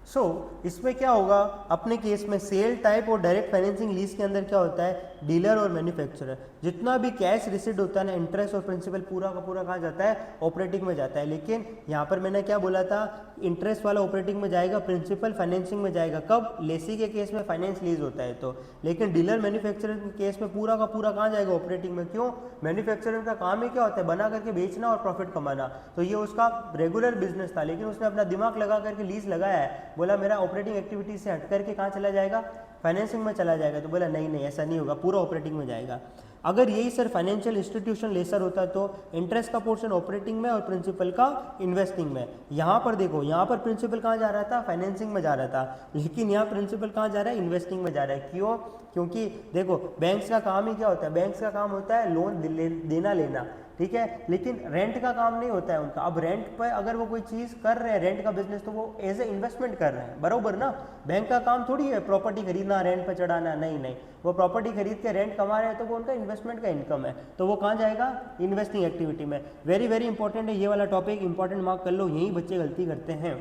सो इसमें क्या होगा, अपने केस में सेल टाइप और डायरेक्ट फाइनेंसिंग लीज के अंदर क्या होता है, डीलर और मैन्युफैक्चरर, जितना भी कैश रिसीव्ड होता है ना, इंटरेस्ट और प्रिंसिपल पूरा का पूरा कहाँ जाता है, ऑपरेटिंग में जाता है। लेकिन यहाँ पर मैंने क्या बोला था, इंटरेस्ट वाला ऑपरेटिंग में जाएगा, प्रिंसिपल फाइनेंसिंग में जाएगा, कब, लेसी के केस में फाइनेंस लीज होता है तो। लेकिन डीलर मैन्युफैक्चरर के केस में पूरा का पूरा कहाँ जाएगा, ऑपरेटिंग में। क्यों, मैन्युफैक्चरर का काम ही क्या होता है, बना करके बेचना और प्रॉफिट कमाना, तो ये उसका रेगुलर बिजनेस था, लेकिन उसने अपना दिमाग लगा करके लीज लगाया है, बोला मेरा ऑपरेटिंग एक्टिविटी से हट करके कहाँ चला जाएगा, फाइनेंसिंग में चला जाएगा, तो बोला नहीं ऐसा नहीं होगा, पूरा ऑपरेटिंग में जाएगा। अगर यही सर फाइनेंशियल इंस्टीट्यूशन लेसर होता तो इंटरेस्ट का पोर्शन ऑपरेटिंग में और प्रिंसिपल का इन्वेस्टिंग में। यहाँ पर देखो, यहाँ पर प्रिंसिपल कहाँ जा रहा था, फाइनेंसिंग में जा रहा था, लेकिन यहाँ प्रिंसिपल कहाँ जा रहा है, इन्वेस्टिंग में जा रहा है। क्यों, क्योंकि देखो बैंक्स का काम ही क्या होता है, बैंक्स का काम होता है लोन देना लेना, ठीक है, लेकिन रेंट का काम नहीं होता है उनका। अब रेंट पर अगर वो कोई चीज़ कर रहे हैं, रेंट का बिजनेस, तो वो एज ए इन्वेस्टमेंट कर रहे हैं, बरोबर ना। बैंक का काम थोड़ी है प्रॉपर्टी खरीदना, रेंट पर चढ़ाना, नहीं, वो प्रॉपर्टी खरीद के रेंट कमा रहे हैं, तो वो उनका इन्वेस्टमेंट का इनकम है, तो वो कहाँ जाएगा, इन्वेस्टिंग एक्टिविटी में। वेरी वेरी इंपॉर्टेंट है ये वाला टॉपिक, इंपॉर्टेंट मार्क कर लो, यही बच्चे गलती करते हैं।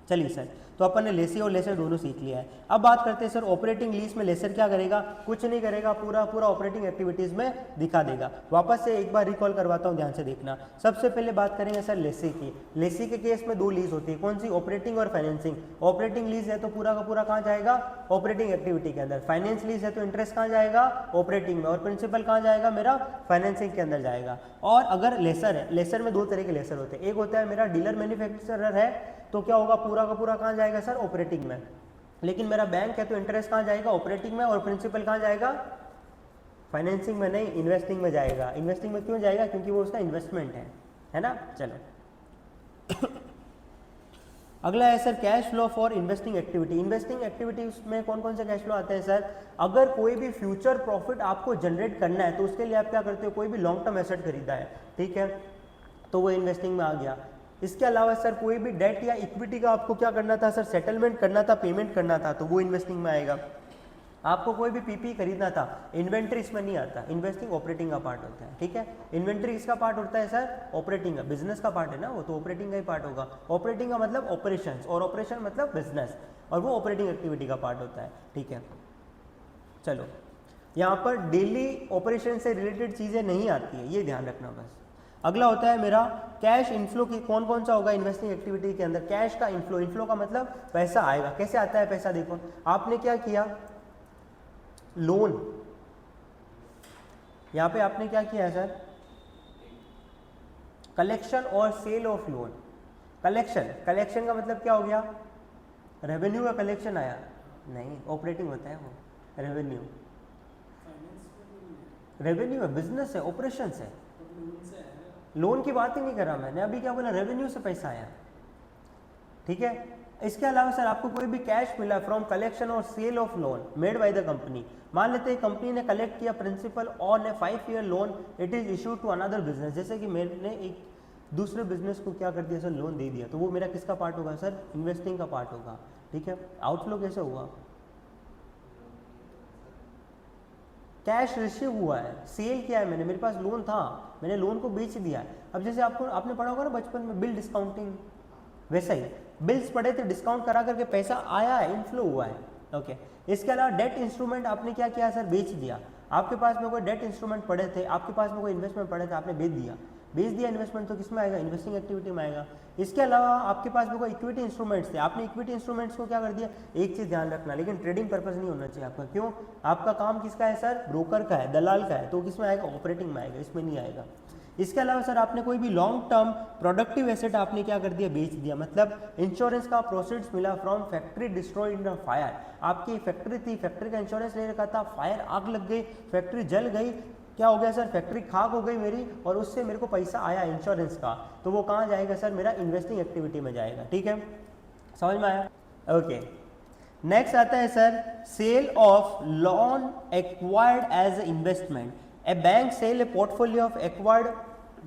चलिए सर, तो अपन ने लेसी और लेसर दोनों सीख लिया है। अब बात करते हैं सर ऑपरेटिंग लीज में लेसर क्या करेगा, कुछ नहीं करेगा, पूरा पूरा ऑपरेटिंग एक्टिविटीज में दिखा देगा। वापस से एक बार रिकॉल करवाता हूँ, ध्यान से देखना। सबसे पहले बात करेंगे सर लेसी की। लेसी के केस में दो लीज होती है, कौन सी, ऑपरेटिंग और फाइनेंसिंग। ऑपरेटिंग लीज है तो पूरा का पूरा कहाँ जाएगा, ऑपरेटिंग एक्टिविटी के अंदर। फाइनेंस लीज है तो इंटरेस्ट कहाँ जाएगा, ऑपरेटिंग में, और प्रिंसिपल कहाँ जाएगा, मेरा फाइनेंसिंग के अंदर जाएगा। और अगर लेसर है, लेसर में दो तरह के लेसर होते हैं, एक होता है मेरा डीलर मैन्युफैक्चरर है तो क्या होगा, पूरा का पूरा कहाँ जाएगा सर, ऑपरेटिंग में। लेकिन मेरा बैंक है तो इंटरेस्ट कहाँ जाएगा, ऑपरेटिंग में, और प्रिंसिपल कहाँ जाएगा, फाइनेंसिंग में नहीं, इन्वेस्टिंग में जाएगा। इन्वेस्टिंग में क्यों जाएगा, क्योंकि वो उसका इन्वेस्टमेंट है ना। चलो अगला है sir cash flow for investing activity. Investing activity में कौन कौन से कैश फ्लो आते हैं सर, अगर कोई भी फ्यूचर प्रॉफिट आपको जनरेट करना है तो उसके लिए आप क्या करते हो, कोई भी लॉन्ग टर्म एसेट खरीदा है, ठीक है, तो वो इन्वेस्टिंग में आ गया। इसके अलावा सर कोई भी डेट या इक्विटी का आपको क्या करना था सर, सेटलमेंट करना था, पेमेंट करना था, तो वो इन्वेस्टिंग में आएगा। आपको कोई भी पीपी खरीदना था, इन्वेंट्री इसमें नहीं आता, इन्वेस्टिंग ऑपरेटिंग का पार्ट होता है, ठीक है। इन्वेंट्री किसका पार्ट होता है सर, ऑपरेटिंग का, बिजनेस का पार्ट है ना वो, तो ऑपरेटिंग का ही पार्ट होगा। ऑपरेटिंग का मतलब ऑपरेशंस, और ऑपरेशन मतलब बिजनेस, और वो ऑपरेटिंग एक्टिविटी का पार्ट होता है, ठीक है। चलो यहाँ पर डेली ऑपरेशन से रिलेटेड चीज़ें नहीं आती है, ये ध्यान रखना बस। अगला होता है मेरा कैश इनफ्लो की, कौन कौन सा होगा इन्वेस्टिंग एक्टिविटी के अंदर, कैश का इनफ्लो। इनफ्लो का मतलब पैसा आएगा, कैसे आता है पैसा, देखो आपने क्या किया, लोन, यहां पे आपने क्या किया है सर, कलेक्शन और sale of loan. Collection, collection का मतलब क्या हो गया, रेवेन्यू का कलेक्शन आया, नहीं ऑपरेटिंग होता है वो, रेवेन्यू, रेवेन्यू है, बिजनेस है, ऑपरेशन है, लोन की बात ही नहीं कर रहा मैंने, अभी क्या बोला, रेवेन्यू से पैसा आया, ठीक है। इसके अलावा सर आपको कोई भी कैश मिला फ्रॉम कलेक्शन और sale of loan made by the company. मान लेते हैं कंपनी ने कलेक्ट किया principal on a 5 year loan, it is issued to another business. जैसे कि मैंने एक दूसरे बिजनेस को क्या कर दिया सर, लोन दे दिया, तो वो मेरा किसका पार्ट होगा सर, इन्वेस्टिंग का पार्ट होगा, ठीक है। आउटफ्लो कैसे हुआ, कैश रिसीव हुआ है, सेल किया है मैंने, मेरे पास लोन था, मैंने लोन को बेच दिया है। अब जैसे आपने पढ़ा होगा ना बचपन में बिल डिस्काउंटिंग, वैसा ही बिल्स पड़े थे, डिस्काउंट करा करके पैसा आया है, इनफ्लो हुआ है, ओके। इसके अलावा डेट इंस्ट्रूमेंट आपने क्या किया सर, बेच दिया। आपके पास में कोई डेट इंस्ट्रूमेंट पड़े थे, आपके पास में कोई इन्वेस्टमेंट पड़े थे, आपने बेच दिया, बेच दिया इन्वेस्टमेंट, तो किसमें आएगा, इन्वेस्टिंग एक्टिविटी में आएगा। इसके अलावा आपके पास में कोई इक्विटी इंस्ट्रूमेंट्स थे, आपने इक्विटी इंस्ट्रूमेंट्स को क्या कर दिया, एक चीज़ ध्यान रखना, लेकिन ट्रेडिंग पर्पज नहीं होना चाहिए आपका, क्यों, आपका काम किसका है सर, ब्रोकर का है, दलाल का है, तो किसमें आएगा, ऑपरेटिंग में आएगा, इसमें नहीं आएगा। इसके अलावा सर आपने कोई भी लॉन्ग टर्म प्रोडक्टिव एसेट आपने क्या कर दिया, बेच दिया, मतलब इंश्योरेंस का प्रोसीड्स मिला from factory destroy in the fire. आपकी फैक्ट्री थी, फैक्ट्री का इंश्योरेंस ले रखा था, फायर, आग लग गई, फैक्ट्री जल गई, क्या हो गया सर, फैक्ट्री खाक हो गई मेरी, और उससे मेरे को पैसा आया इंश्योरेंस का, तो वो कहाँ जाएगा सर, मेरा इन्वेस्टिंग एक्टिविटी में जाएगा, ठीक है, समझ में आया, ओके। नेक्स्ट आता है sir sale of loan acquired as investment. A bank sell a portfolio of acquired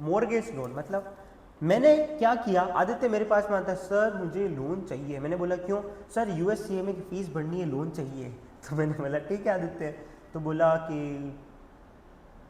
mortgage loan. मतलब मैंने क्या किया, आदित्य मेरे पास में आता है, सर मुझे लोन चाहिए, मैंने बोला क्यों सर, यूएससीएमए की फीस भरनी है, लोन चाहिए, तो मैंने बोला ठीक है आदित्य, तो बोला कि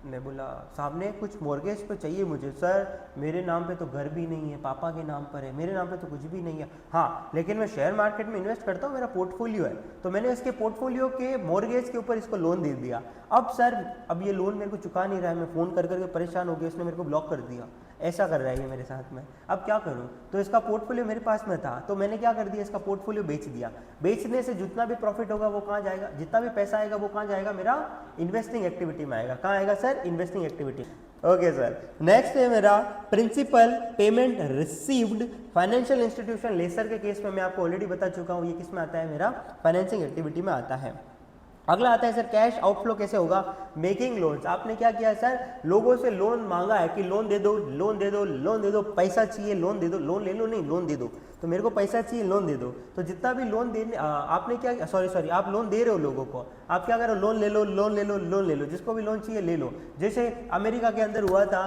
मैं बोला सामने कुछ मॉर्गेज पे चाहिए मुझे, सर मेरे नाम पे तो घर भी नहीं है, पापा के नाम पर है, मेरे नाम पे तो कुछ भी नहीं है, हाँ लेकिन मैं शेयर मार्केट में इन्वेस्ट करता हूँ, मेरा पोर्टफोलियो है, तो मैंने इसके पोर्टफोलियो के मॉर्गेज के ऊपर इसको लोन दे दिया। अब सर अब ये लोन मेरे को चुका नहीं रहा है, मैं फ़ोन कर करके परेशान हो गया, इसने मेरे को ब्लॉक कर दिया, ऐसा कर रहा है ये मेरे साथ में, अब क्या करूं, तो इसका पोर्टफोलियो मेरे पास में था, तो मैंने क्या कर दिया, इसका पोर्टफोलियो बेच दिया। बेचने से जितना भी प्रॉफिट होगा वो कहाँ जाएगा, जितना भी पैसा आएगा वो कहाँ जाएगा, मेरा इन्वेस्टिंग एक्टिविटी में आएगा। कहाँ आएगा sir, investing activity. Okay sir, next है मेरा principal payment received financial institution. Lessor के केस में मैं आपको ऑलरेडी बता चुका हूँ, ये किस में आता है, मेरा फाइनेंसिंग एक्टिविटी में आता है। अगला आता है सर कैश आउटफ्लो कैसे होगा, मेकिंग लोन्स। आपने क्या किया सर, लोगों से लोन मांगा है कि लोन दे दो, लोन दे दो, लोन दे दो, पैसा चाहिए, लोन दे दो, लोन ले लो, नहीं लोन दे दो, तो मेरे को पैसा चाहिए, लोन दे दो। तो जितना भी लोन देने आपने क्या, सॉरी आप लोन दे रहे हो लोगों को, आप क्या करो, लोन ले लो, लोन ले लो, लोन ले लो, जिसको भी लोन चाहिए ले लो। जैसे अमेरिका के अंदर हुआ था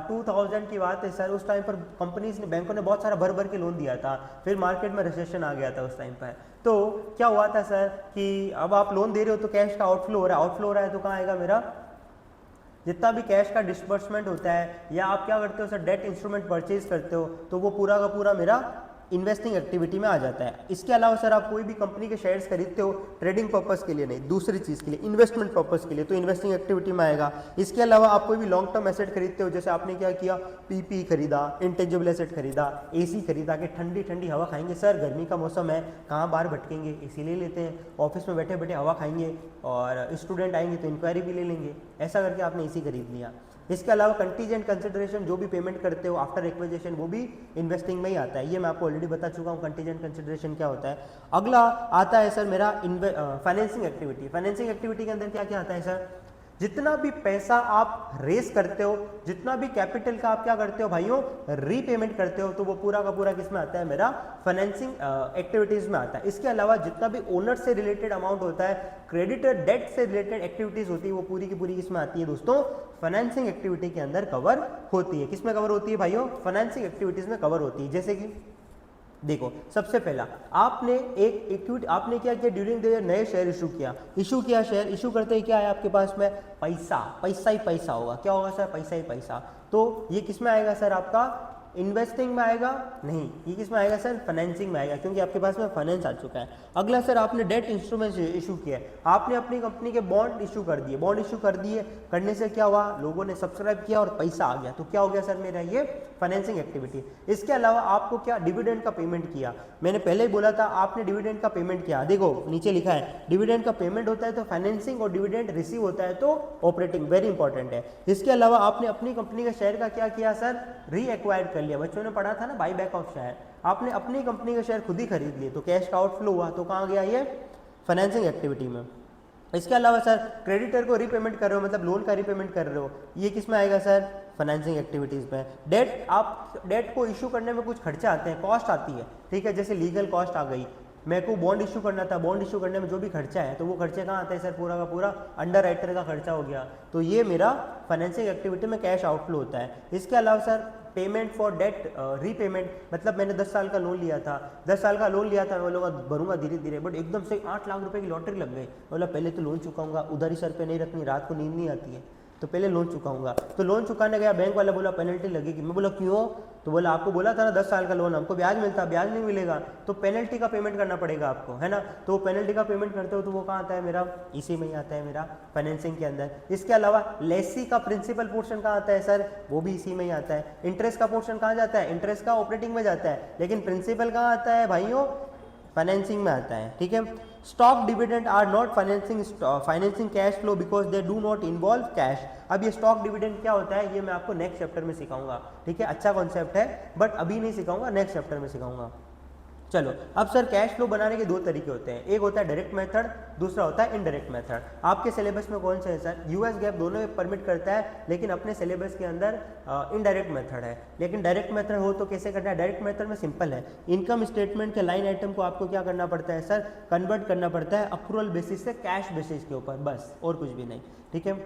2000 की बात है सर, उस टाइम पर कंपनीज ने, बैंकों ने बहुत सारा भर भर के लोन दिया था, फिर मार्केट में रिसेशन आ गया था उस टाइम पर। तो क्या हुआ था सर कि अब आप लोन दे रहे हो तो कैश का आउटफ्लो हो रहा है, आउटफ्लो हो रहा है तो कहाँ आएगा, मेरा जितना भी कैश का डिस्बर्समेंट होता है, या आप क्या करते हो सर, डेट इंस्ट्रूमेंट परचेज करते हो, तो वो पूरा का पूरा मेरा इन्वेस्टिंग एक्टिविटी में आ जाता है। इसके अलावा सर आप कोई भी कंपनी के शेयर्स खरीदते हो ट्रेडिंग पर्पस के लिए नहीं, दूसरी चीज़ के लिए, इन्वेस्टमेंट पर्पस के लिए, तो इन्वेस्टिंग एक्टिविटी में आएगा। इसके अलावा आप कोई भी लॉन्ग टर्म एसेट खरीदते हो, जैसे आपने क्या किया, पीपी खरीदा, इंटेंजिबल एसेट खरीदा, एसी खरीदा कि ठंडी ठंडी हवा खाएंगे सर, गर्मी का मौसम है, कहाँ बाहर भटकेंगे, एसी ले लेते हैं, ऑफिस में बैठे बैठे हवा खाएंगे, और स्टूडेंट आएंगे तो इंक्वायरी भी ले लेंगे, ऐसा करके आपने एसी खरीद लिया। इसके अलावा कंटीजेंट कंसिडरेशन जो भी पेमेंट करते हो आफ्टर एक्विजिशन, वो भी इन्वेस्टिंग में ही आता है। ये मैं आपको ऑलरेडी बता चुका हूँ कंटीजेंट कंसिडरेशन क्या होता है। अगला आता है सर मेरा फाइनेंसिंग एक्टिविटी। फाइनेंसिंग एक्टिविटी के अंदर क्या क्या आता है सर, जितना भी पैसा आप रेस करते हो, जितना भी कैपिटल का आप क्या करते हो भाइयों, रीपेमेंट करते हो, तो वो पूरा का पूरा किस में आता है, मेरा फाइनेंसिंग एक्टिविटीज में आता है। इसके अलावा जितना भी ओनर से रिलेटेड अमाउंट होता है, क्रेडिटर डेट से रिलेटेड एक्टिविटीज होती है, वो पूरी की पूरी किसमें आती है दोस्तों, फाइनेंसिंग एक्टिविटी के अंदर कवर होती है। किसमें कवर होती है भाइयों, फाइनेंसिंग एक्टिविटीज में कवर होती है। जैसे कि देखो, सबसे पहला आपने एक इक्विटी, आपने क्या किया, ड्यूरिंग द ईयर नए शेयर इशू किया, शेयर इशू करते ही क्या है आपके पास में, पैसा, पैसा ही पैसा होगा। क्या होगा सर, पैसा ही पैसा। तो ये किस में आएगा सर, आपका इन्वेस्टिंग में आएगा नहीं, ये किस में आएगा सर, फाइनेंसिंग में आएगा, क्योंकि आपके पास में फाइनेंस आ चुका है। अगला सर आपने डेट इंस्ट्रूमेंट इशू किया है, आपने अपनी कंपनी के बॉन्ड इशू कर दिए, बॉन्ड इशू कर दिए, करने से क्या हुआ, लोगों ने सब्सक्राइब किया और पैसा आ गया, तो क्या हो गया सर मेरा ये फाइनेंसिंग एक्टिविटी। इसके अलावा आपको क्या, डिविडेंड का पेमेंट किया, मैंने पहले ही बोला था आपने डिविडेंड का पेमेंट किया, देखो नीचे लिखा है डिविडेंड का पेमेंट होता है तो फाइनेंसिंग, और डिविडेंड रिसीव होता है तो ऑपरेटिंग, वेरी इंपॉर्टेंट है। इसके अलावा आपने अपनी कंपनी के शेयर का क्या किया सर, री एक्वायर कर लिया, बच्चों ने पढ़ा था ना बाई बैक ऑफ शेयर, आपने अपनी कंपनी के शेयर खुद ही खरीद लिए, तो कैश का आउटफ्लो हुआ, तो कहाँ गया ये, फाइनेंसिंग एक्टिविटी में। इसके अलावा सर क्रेडिटर को रीपेमेंट कर रहे हो, मतलब लोन का रीपेमेंट कर रहे हो, ये किस में आएगा सर, फाइनेंसिंग एक्टिविटीज में। डेट, आप डेट को इशू करने में कुछ खर्चे आते हैं, कॉस्ट आती है, ठीक है, जैसे लीगल कॉस्ट आ गई, मेरे को बॉन्ड इशू करना था, बॉन्ड इशू करने में जो भी खर्चा है, तो वो खर्चे कहाँ आते हैं सर, पूरा का पूरा अंडर राइटर का खर्चा हो गया, तो ये मेरा फाइनेंसिंग एक्टिविटी में कैश आउटफ्लो होता है। इसके अलावा sir payment for debt repayment, मतलब मैंने 10 साल का लोन लिया था, 10 साल का लोन लिया था, मैं बोलूँगा भरूंगा धीरे धीरे, बट एकदम से 8 लाख रुपए की लॉटरी लग गई, बोला पहले तो लोन चुकाऊंगा, उधारी सर पे नहीं रखनी, रात को नींद नहीं आती है, तो पहले लोन चुकाऊंगा। तो लोन चुकाने गया, बैंक वाला बोला पेनल्टी लगेगी, मैं बोला क्यों, तो बोला आपको बोला था ना 10 साल का लोन, हमको ब्याज मिलता, ब्याज नहीं मिलेगा, तो पेनल्टी का पेमेंट करना पड़ेगा आपको, है ना, तो वो पेनल्टी का पेमेंट करते हो तो वो कहाँ आता है, मेरा इसी में ही आता है, मेरा फाइनेंसिंग के अंदर। इसके अलावा लेसी का प्रिंसिपल पोर्शन कहाँ आता है सर, वो भी इसी में ही आता है। इंटरेस्ट का पोर्शन कहाँ जाता है, इंटरेस्ट का ऑपरेटिंग में जाता है, लेकिन प्रिंसिपल कहाँ आता है भाइयों, फाइनेंसिंग में आता है, ठीक है। Stock dividend are not financing cash flow because they do not involve cash. अब ये स्टॉक डिविडेंड क्या होता है, ये मैं आपको नेक्स्ट चैप्टर में सिखाऊंगा, ठीक है, अच्छा कॉन्सेप्ट है, बट अभी नहीं सिखाऊंगा, नेक्स्ट चैप्टर में सिखाऊंगा। चलो, अब सर कैश फ्लो बनाने के दो तरीके होते हैं, एक होता है डायरेक्ट मेथड, दूसरा होता है इनडायरेक्ट मेथड। आपके सिलेबस में कौन सा है सर, यूएस गैप दोनों परमिट करता है, लेकिन अपने सिलेबस के अंदर इनडायरेक्ट मेथड है। लेकिन डायरेक्ट मेथड हो तो कैसे करना है, डायरेक्ट मेथड में सिंपल है, इनकम स्टेटमेंट के लाइन आइटम को आपको क्या करना पड़ता है सर, कन्वर्ट करना पड़ता है अक्रूवल बेसिस से कैश बेसिस के ऊपर, बस और कुछ भी नहीं, ठीक है।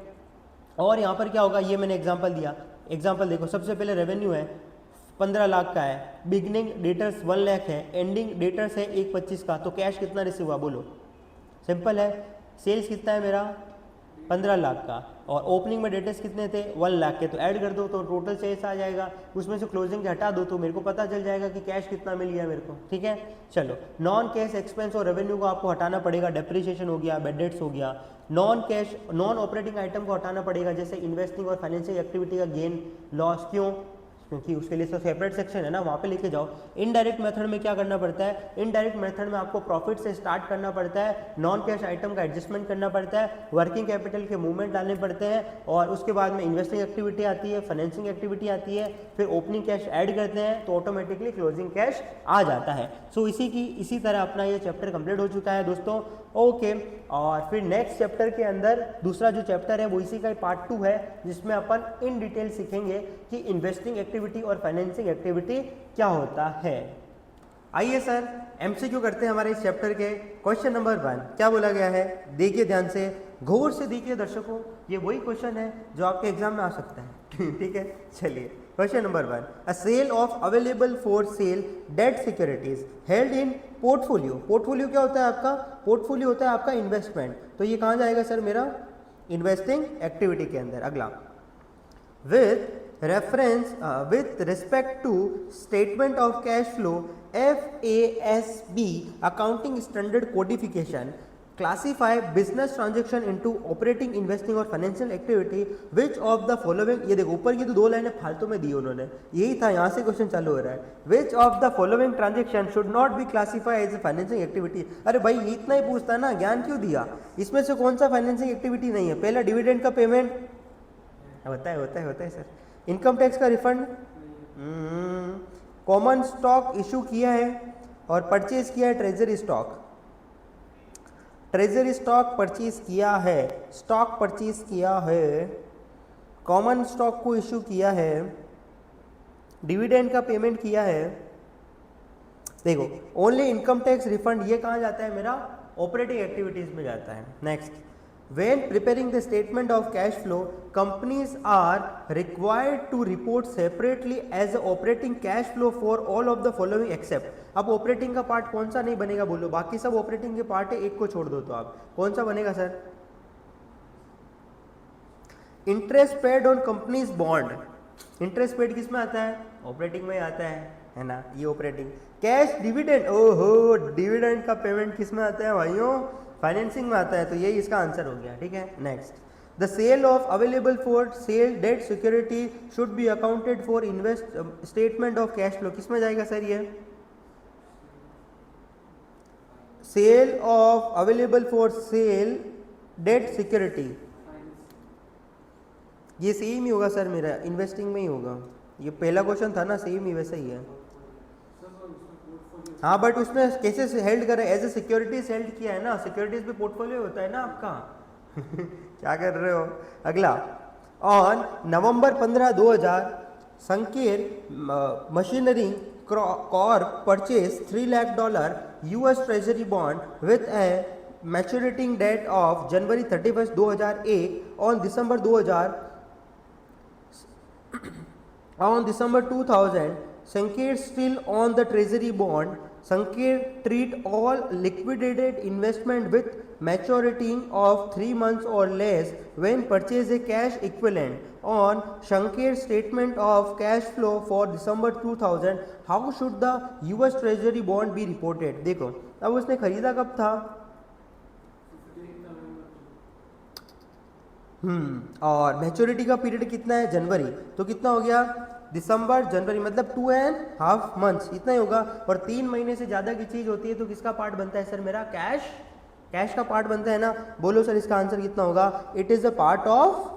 और यहाँ पर क्या होगा, ये मैंने एग्जाम्पल दिया, एग्जाम्पल देखो, सबसे पहले रेवेन्यू है 15 लाख का है, बिगनिंग डेटर्स 1 लाख है, एंडिंग डेटर्स है 1,25 का, तो कैश कितना रिसीव हुआ बोलो, सिंपल है। सेल्स कितना है मेरा 15 लाख का, और ओपनिंग में डेटर्स कितने थे 1 लाख के, तो ऐड कर दो तो टोटल सेल्स आ जाएगा, उसमें से क्लोजिंग के हटा दो तो मेरे को पता चल जाएगा कि कैश कितना मिल गया मेरे को, ठीक है। चलो, नॉन कैश एक्सपेंस और रेवेन्यू को आपको हटाना पड़ेगा, डेप्रिसिएशन हो गया, बैड डेट्स हो गया, non cash non operating item को हटाना पड़ेगा, जैसे इन्वेस्टिंग और फाइनेंशियल एक्टिविटी का गेन लॉस, क्यों, क्योंकि उसके लिए तो सेपरेट सेक्शन है ना, वहाँ पे लेके जाओ। इनडायरेक्ट मेथड में क्या करना पड़ता है, इनडायरेक्ट मेथड में आपको प्रॉफिट से स्टार्ट करना पड़ता है, नॉन कैश आइटम का एडजस्टमेंट करना पड़ता है, वर्किंग कैपिटल के मूवमेंट डालने पड़ते हैं, और उसके बाद में इन्वेस्टिंग एक्टिविटी आती है, फाइनेंसिंग एक्टिविटी आती है, फिर ओपनिंग कैश ऐड करते हैं तो ऑटोमेटिकली क्लोजिंग कैश आ जाता है। सो इसी तरह अपना ये चैप्टर कंप्लीट हो चुका है दोस्तों, ओके। और फिर नेक्स्ट चैप्टर के अंदर दूसरा जो चैप्टर है वो इसी का पार्ट 2 है, जिसमें अपन इन डिटेल सीखेंगे कि इन्वेस्टिंग एक्टिविटी और फाइनेंसिंग एक्टिविटी क्या होता है। आइए सर एमसीक्यू करते हैं हमारे इस चैप्टर के। क्वेश्चन नंबर 1 क्या बोला गया है, देखिए ध्यान से, गौर से देखिए दर्शकों, ये वही क्वेश्चन है जो आपके एग्जाम में आ सकता है ठीक है। चलिए question number 1, a sale of available for sale debt securities held in portfolio. Portfolio क्या होता है आपका, पोर्टफोलियो होता है आपका इन्वेस्टमेंट, तो ये कहाँ जाएगा सर मेरा इन्वेस्टिंग एक्टिविटी के अंदर। अगला, with reference with respect to statement of cash flow FASB accounting standard codification classify business transaction into operating investing और financial activity which of the following, ये देखो ऊपर की तो 2 लाइनें फालतू में दी उन्होंने, यही था, यहाँ से क्वेश्चन चालू हो रहा है। which of the following transaction should not be classified as a financing activity। अरे भाई ये इतना ही पूछता है ना, ज्ञान क्यों दिया, इसमें से कौन सा फाइनेंसिंग एक्टिविटी नहीं है। पहला डिविडेंड का पेमेंट होता है सर। इनकम टैक्स का रिफंड, कॉमन स्टॉक इशू किया है और परचेज किया है treasury stock, treasury stock purchase किया है, स्टॉक परचेज किया है, कॉमन स्टॉक को इशू किया है, डिविडेंड का पेमेंट किया है। देखो ओनली इनकम टैक्स रिफंड ये कहाँ जाता है मेरा, ऑपरेटिंग एक्टिविटीज में जाता है। Next, when preparing the statement of cash flow companies are required to report separately as a operating cash flow for all of the following except, अब operating का पार्ट कौन सा नहीं बनेगा बोलो, बाकी सब ऑपरेटिंग के पार्ट है, एक को छोड़ दो तो आप कौन सा बनेगा sir. Interest paid on companies bond, interest paid किस में आता है, ऑपरेटिंग में आता है ना, ये ऑपरेटिंग। कैश डिविडेंड, ओहो डिविडेंड का पेमेंट किस में आता है भाइयों, फाइनेंसिंग में आता है, तो यही इसका आंसर हो गया। ठीक है, next, the sale of available for sale debt security should be accounted for invest statement of cash flow, किस में जाएगा सर ये, sale of available for sale debt security, ये सेम ही होगा सर मेरा, इन्वेस्टिंग में ही होगा, ये पहला क्वेश्चन था ना, सेम ही वैसा ही है। हाँ बट उसमें कैसे हेल्ड करे, एज ए सिक्योरिटीज हेल्ड किया है ना, सिक्योरिटीज पे पोर्टफोलियो होता है ना आपका क्या कर रहे हो। अगला, on November 15, 2000 Sankey machinery corp purchase $3 lakh US treasury bond with a maturity date of January 31, 2001 on December 2000 Sankey still on the treasury bond. Sankey treat all liquidated investment with maturity of 3 months or less when purchase a cash equivalent on Sankey's statement of cash flow for December 2000. How should the US treasury bond be reported? देखो अब उसने खरीदा कब था, और maturity का period कितना है, जनवरी, तो कितना हो गया, दिसंबर जनवरी, मतलब 2.5 मंथ्स इतना ही होगा। और 3 महीने से ज़्यादा की चीज़ होती है तो किसका पार्ट बनता है सर मेरा, कैश का पार्ट बनता है ना। बोलो सर इसका आंसर कितना होगा, it is a part of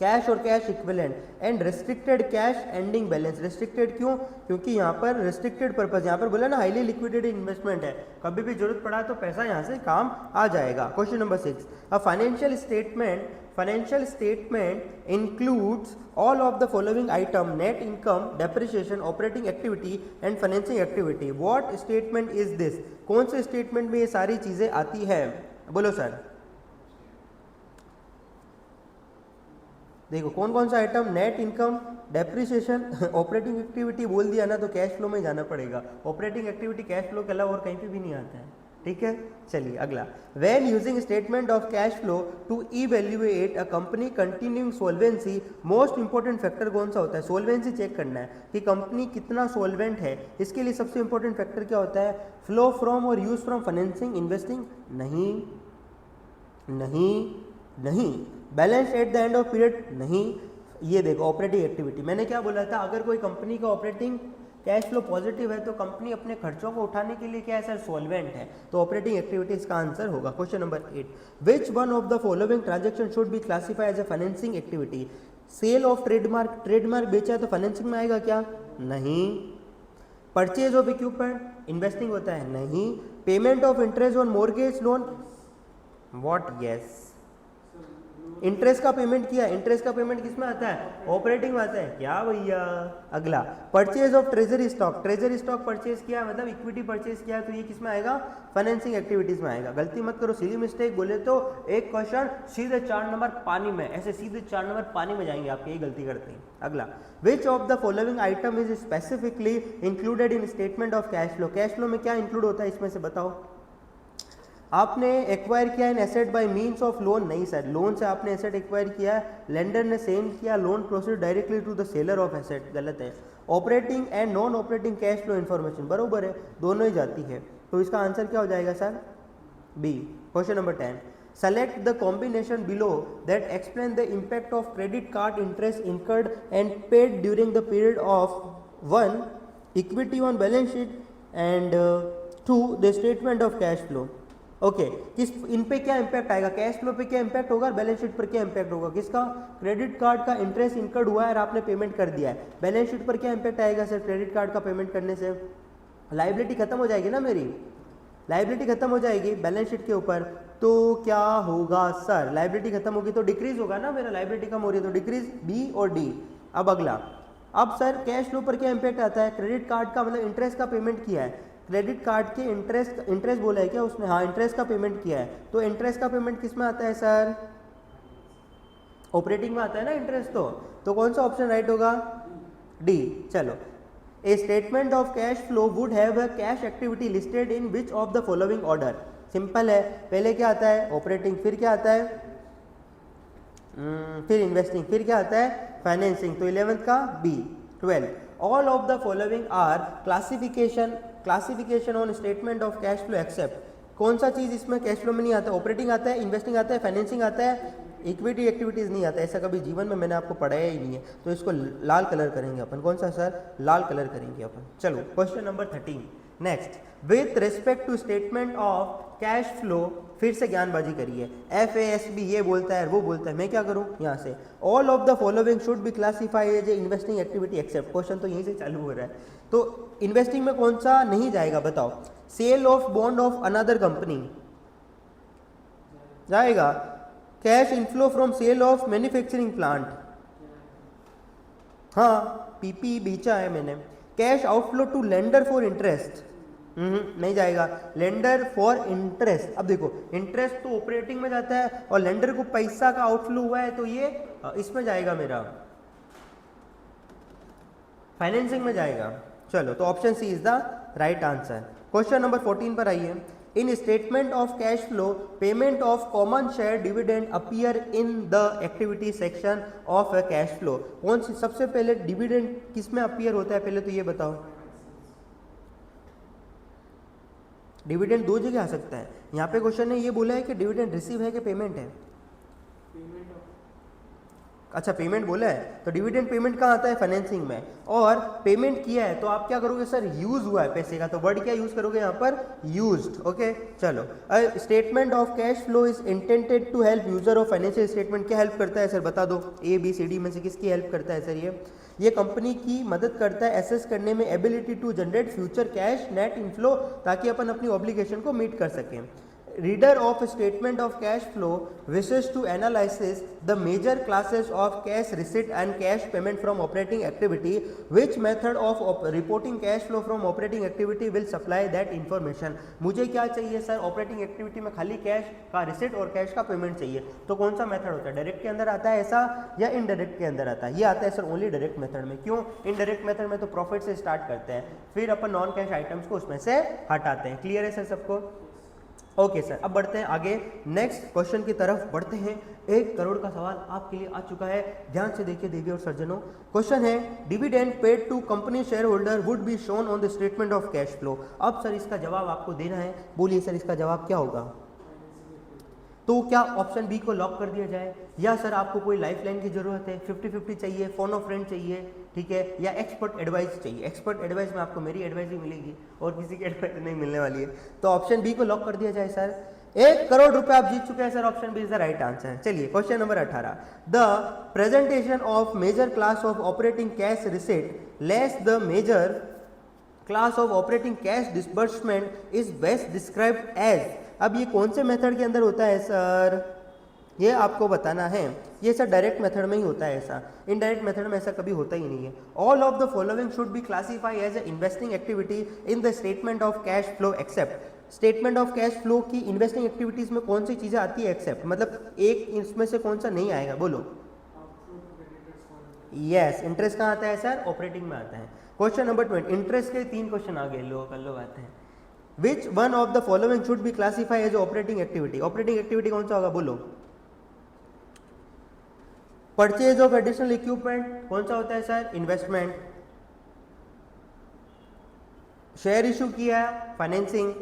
cash और cash equivalent and restricted cash ending balance. Restricted क्यों, क्योंकि यहाँ पर रेस्ट्रिक्टेड पर्पज, यहाँ पर बोला ना हाईली लिक्विडेड इन्वेस्टमेंट है, कभी भी जरूरत पड़ा तो पैसा यहाँ से काम आ जाएगा। Question number 6, a financial statement includes all of the following item: net income, depreciation, operating activity and financing activity. What statement is this? कौन से स्टेटमेंट में ये सारी चीजें आती है, बोलो सर। देखो कौन कौन सा item, net income, depreciation, operating activity बोल दिया ना तो कैश फ्लो में जाना पड़ेगा, ऑपरेटिंग एक्टिविटी कैश फ्लो के अलावा और कहीं पे भी नहीं आता है। ठीक है, चलिए अगला, when using statement of cash flow to evaluate a company continuing solvency, most important factor कौन सा होता है, सोल्वेंसी चेक करना है कि कंपनी कितना सोल्वेंट है। इसके लिए सबसे इंपॉर्टेंट फैक्टर क्या होता है, फ्लो फ्रॉम और यूज फ्रॉम फाइनेंसिंग इन्वेस्टिंग, नहीं, balance at the end of period, नहीं। ये देखो ऑपरेटिंग एक्टिविटी, मैंने क्या बोला था, अगर कोई कंपनी का ऑपरेटिंग कैश फ्लो पॉजिटिव है तो कंपनी अपने खर्चों को उठाने के लिए क्या है सर, सॉल्वेंट है, तो ऑपरेटिंग एक्टिविटीज का आंसर होगा। Question number 8, which one of the following transaction should be classify as a financing activity. Sale of trademark बेचा है तो फाइनेंसिंग में आएगा क्या, नहीं। परचेज ऑफ इक्विपमेंट इन्वेस्टिंग होता है, नहीं। Payment of interest on mortgage loan, what, yes. Interest का पेमेंट किया, इंटरेस्ट का पेमेंट किस में आता है, ऑपरेटिंग में आता है क्या भैया। अगला, purchase of treasury stock, treasury stock purchase किया मतलब इक्विटी परचेज किया, तो ये किस में आएगा, फाइनेंसिंग एक्टिविटीज में आएगा। गलती मत करो, सिली मिस्टेक बोले तो एक क्वेश्चन सीधे 4 नंबर पानी में, ऐसे सीधे 4 नंबर पानी में जाएंगे आपके, यही गलती करते हैं। अगला, which of the following item is specifically included in statement of cash flow. Cash flow में क्या इंक्लूड होता है इसमें से बताओ। आपने एक्वायर किया an asset by means of loan, नहीं सर, लोन से आपने एसेट एक्वायर किया, लेंडर ने सेम किया, loan proceed directly to the seller of asset, गलत है। Operating and non operating cash flow information, बरोबर है, दोनों ही जाती है, तो इसका आंसर क्या हो जाएगा sir, B. Question number 10, select the combination below that explain the impact of credit card interest incurred and paid during the period of 1 equity on balance sheet and 2 the statement of cash flow। Okay किस इन पे क्या impact आएगा, cash flow पे क्या impact होगा, balance sheet पर क्या impact होगा, किसका, क्रेडिट कार्ड का इंटरेस्ट इनकर्ड हुआ है और आपने पेमेंट कर दिया है, बैलेंस शीट पर क्या इंपैक्ट आएगा सर, क्रेडिट कार्ड का पेमेंट करने से लाइबिलिटी खत्म हो जाएगी ना, मेरी लाइबिलिटी खत्म हो जाएगी बैलेंस शीट के ऊपर, तो क्या होगा सर, लाइबिलिटी खत्म होगी तो डिक्रीज होगा ना, मेरा लाइबिलिटी कम हो रही है तो डिक्रीज, बी और डी। अब अगला, अब सर कैश फ्लो पर क्या इंपैक्ट आता है, क्रेडिट कार्ड का मतलब इंटरेस्ट का पेमेंट किया है, क्रेडिट कार्ड के इंटरेस्ट बोला है क्या उसने, हाँ इंटरेस्ट का पेमेंट किया है, तो इंटरेस्ट का पेमेंट किस में आता है सर, ऑपरेटिंग में आता है ना इंटरेस्ट, तो कौन सा ऑप्शन राइट होगा, डी। चलो, ए statement of cash flow would have a cash activity listed in which of the following order, simple है, पहले क्या आता है ऑपरेटिंग, फिर क्या आता है फिर इन्वेस्टिंग, फिर क्या आता है फाइनेंसिंग, तो 11th का B. 12, all of the following are classification on statement of cash flow except, कौन सा चीज इसमें कैश फ्लो में नहीं आता, ऑपरेटिंग आता है, इन्वेस्टिंग आता है, फाइनेंसिंग आता है, इक्विटी एक्टिविटीज नहीं आता, ऐसा कभी जीवन में मैंने आपको पढ़ाया ही नहीं है, तो इसको लाल कलर करेंगे अपन, कौन सा सर, लाल कलर करेंगे अपन। चलो question number 13, next, with respect to statement of cash flow, फिर से ज्ञानबाजी करिए, FASB ये बोलता है वो बोलता है, मैं क्या करूं यहाँ से, all of the following should be classified as investing activity except, question तो यहीं से चालू हो रहा है, तो इन्वेस्टिंग में कौन सा नहीं जाएगा बताओ, sale of bond of another company जाएगा, cash inflow from sale of manufacturing plant, हाँ PP बेचा है मैंने, cash outflow to lender for interest, नहीं जाएगा, लेंडर फॉर इंटरेस्ट, अब देखो इंटरेस्ट तो ऑपरेटिंग में जाता है और लेंडर को पैसा का आउटफ्लो हुआ है तो ये इसमें जाएगा, मेरा फाइनेंसिंग में जाएगा। चलो तो option C is the right answer. Question number 14 पर आइए, in statement of cash flow payment of common share dividend appear in the activity section of a cash flow, कौन सी सबसे पहले डिविडेंड किस में अपीयर होता है, पहले तो ये बताओ, डिविडेंड दो जगह आ सकता है, यहाँ पे क्वेश्चन ने ये बोला है कि डिविडेंड रिसीव है कि पेमेंट है, अच्छा पेमेंट बोला है, तो डिविडेंड पेमेंट कहाँ आता है, फाइनेंसिंग में, और पेमेंट किया है तो आप क्या करोगे सर, यूज हुआ है पैसे का, तो वर्ड क्या यूज करोगे यहाँ पर, यूज्ड। ओके चलो, statement of cash flow is intended to help user of financial statement, क्या हेल्प करता है सर बता दो, ABCD में से किसकी हेल्प करता है सर, ये कंपनी की मदद करता है एसेस करने में ability to generate future cash net inflow, ताकि अपन अपनी ऑब्लिगेशन को मीट कर सकें। Reader of statement of cash flow wishes to analysis the major classes of cash receipt and cash payment from operating activity, which method of reporting cash flow from operating activity will supply that information, मुझे क्या चाहिए sir, operating activity में खाली cash का receipt और cash का payment चाहिए, तो कौन सा मेथड होता है, डायरेक्ट के अंदर आता है ऐसा या इनडायरेक्ट के अंदर आता है, ये आता है सर ओनली डायरेक्ट मेथड में, क्यों, इनडायरेक्ट मेथड में तो प्रॉफिट से स्टार्ट करते हैं, फिर अपन नॉन कैश आइटम्स को उसमें से हटाते हैं, क्लियर है सर सबको। ओके सर, अब बढ़ते हैं आगे, नेक्स्ट क्वेश्चन की तरफ बढ़ते हैं। 1 करोड़ का सवाल आपके लिए आ चुका है, ध्यान से देखिए देवी और सज्जनों। क्वेश्चन है, dividend paid to company share holder would be shown on the statement of cash flow. अब सर इसका जवाब आपको देना है, बोलिए सर इसका जवाब क्या होगा। तो क्या ऑप्शन बी को लॉक कर दिया जाए, या सर आपको कोई लाइफलाइन की जरूरत है, 50-50 चाहिए, फोन ऑफ फ्रेंड चाहिए, ठीक है, या एक्सपर्ट एडवाइस चाहिए। एक्सपर्ट एडवाइस में आपको मेरी एडवाइस ही मिलेगी और किसी की एडवाइस नहीं मिलने वाली है, तो ऑप्शन बी को लॉक कर दिया जाए सर। 1 करोड़ रुपए आप जीत चुके हैं sir, option B is the right answer. चलिए question number 18, the presentation of major class of operating cash receipt less the major class of operating cash disbursement is best described as. अब ये कौन से मेथड के अंदर होता है sir, ये आपको बताना है। ये सर डायरेक्ट मेथड में ही होता है, ऐसा इनडायरेक्ट मेथड में ऐसा कभी होता ही नहीं है। All of the following should be classify as a investing activity in the statement of cash flow except. Statement of cash flow की इन्वेस्टिंग एक्टिविटीज में कौन सी चीजें आती है एक्सेप्ट, मतलब एक इसमें से कौन सा नहीं आएगा, बोलो। यस, इंटरेस्ट कहाँ आता है सर, ऑपरेटिंग में आता है। क्वेश्चन नंबर 20, इंटरेस्ट के 3 क्वेश्चन आ गए, लो कर लो आते हैं। Which one of the following should be classify as operating activity? Operating activity कौन सा होगा, बोलो। परचेज ऑफ एडिशनल इक्विपमेंट कौन सा होता है सर? इन्वेस्टमेंट। शेयर इशू किया, फाइनेंसिंग।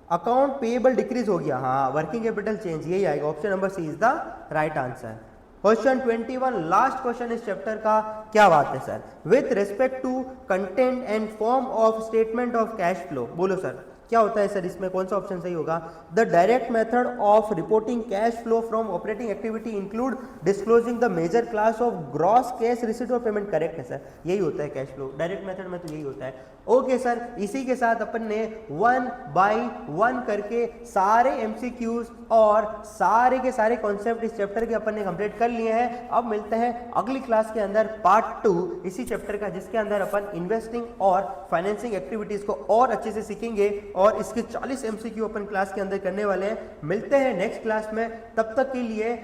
अकाउंट पेएबल डिक्रीज हो गया, हाँ, वर्किंग कैपिटल चेंज, यही आएगा। Option number C is the right answer. Question 21, last question इस चैप्टर का, क्या बात है sir? With respect to content and form of statement of cash flow, बोलो सर क्या होता है सर इसमें, कौन सा ऑप्शन सही होगा? The direct method of reporting cash flow from operating activity include disclosing the major class of gross cash receipt और पेमेंट, करेक्ट है सर, यही होता है कैश फ्लो डायरेक्ट मेथड में, तो यही होता है। ओके सर, इसी के साथ अपन ने 1 बाय 1 करके सारे एमसीक्यूज और सारे के सारे कॉन्सेप्ट इस चैप्टर के अपन ने कंप्लीट कर लिए हैं। अब मिलते हैं अगली क्लास के अंदर पार्ट 2 इसी चैप्टर का, जिसके अंदर अपन इन्वेस्टिंग और फाइनेंसिंग एक्टिविटीज को और अच्छे से सीखेंगे और इसके 40 एमसीक्यू अपन क्लास के अंदर करने वाले हैं। मिलते हैं नेक्स्ट क्लास में, तब तक के लिए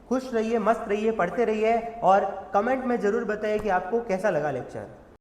खुश रहिए, मस्त रहिए, पढ़ते रहिए और कमेंट में जरूर बताइए कि आपको कैसा लगा लेक्चर।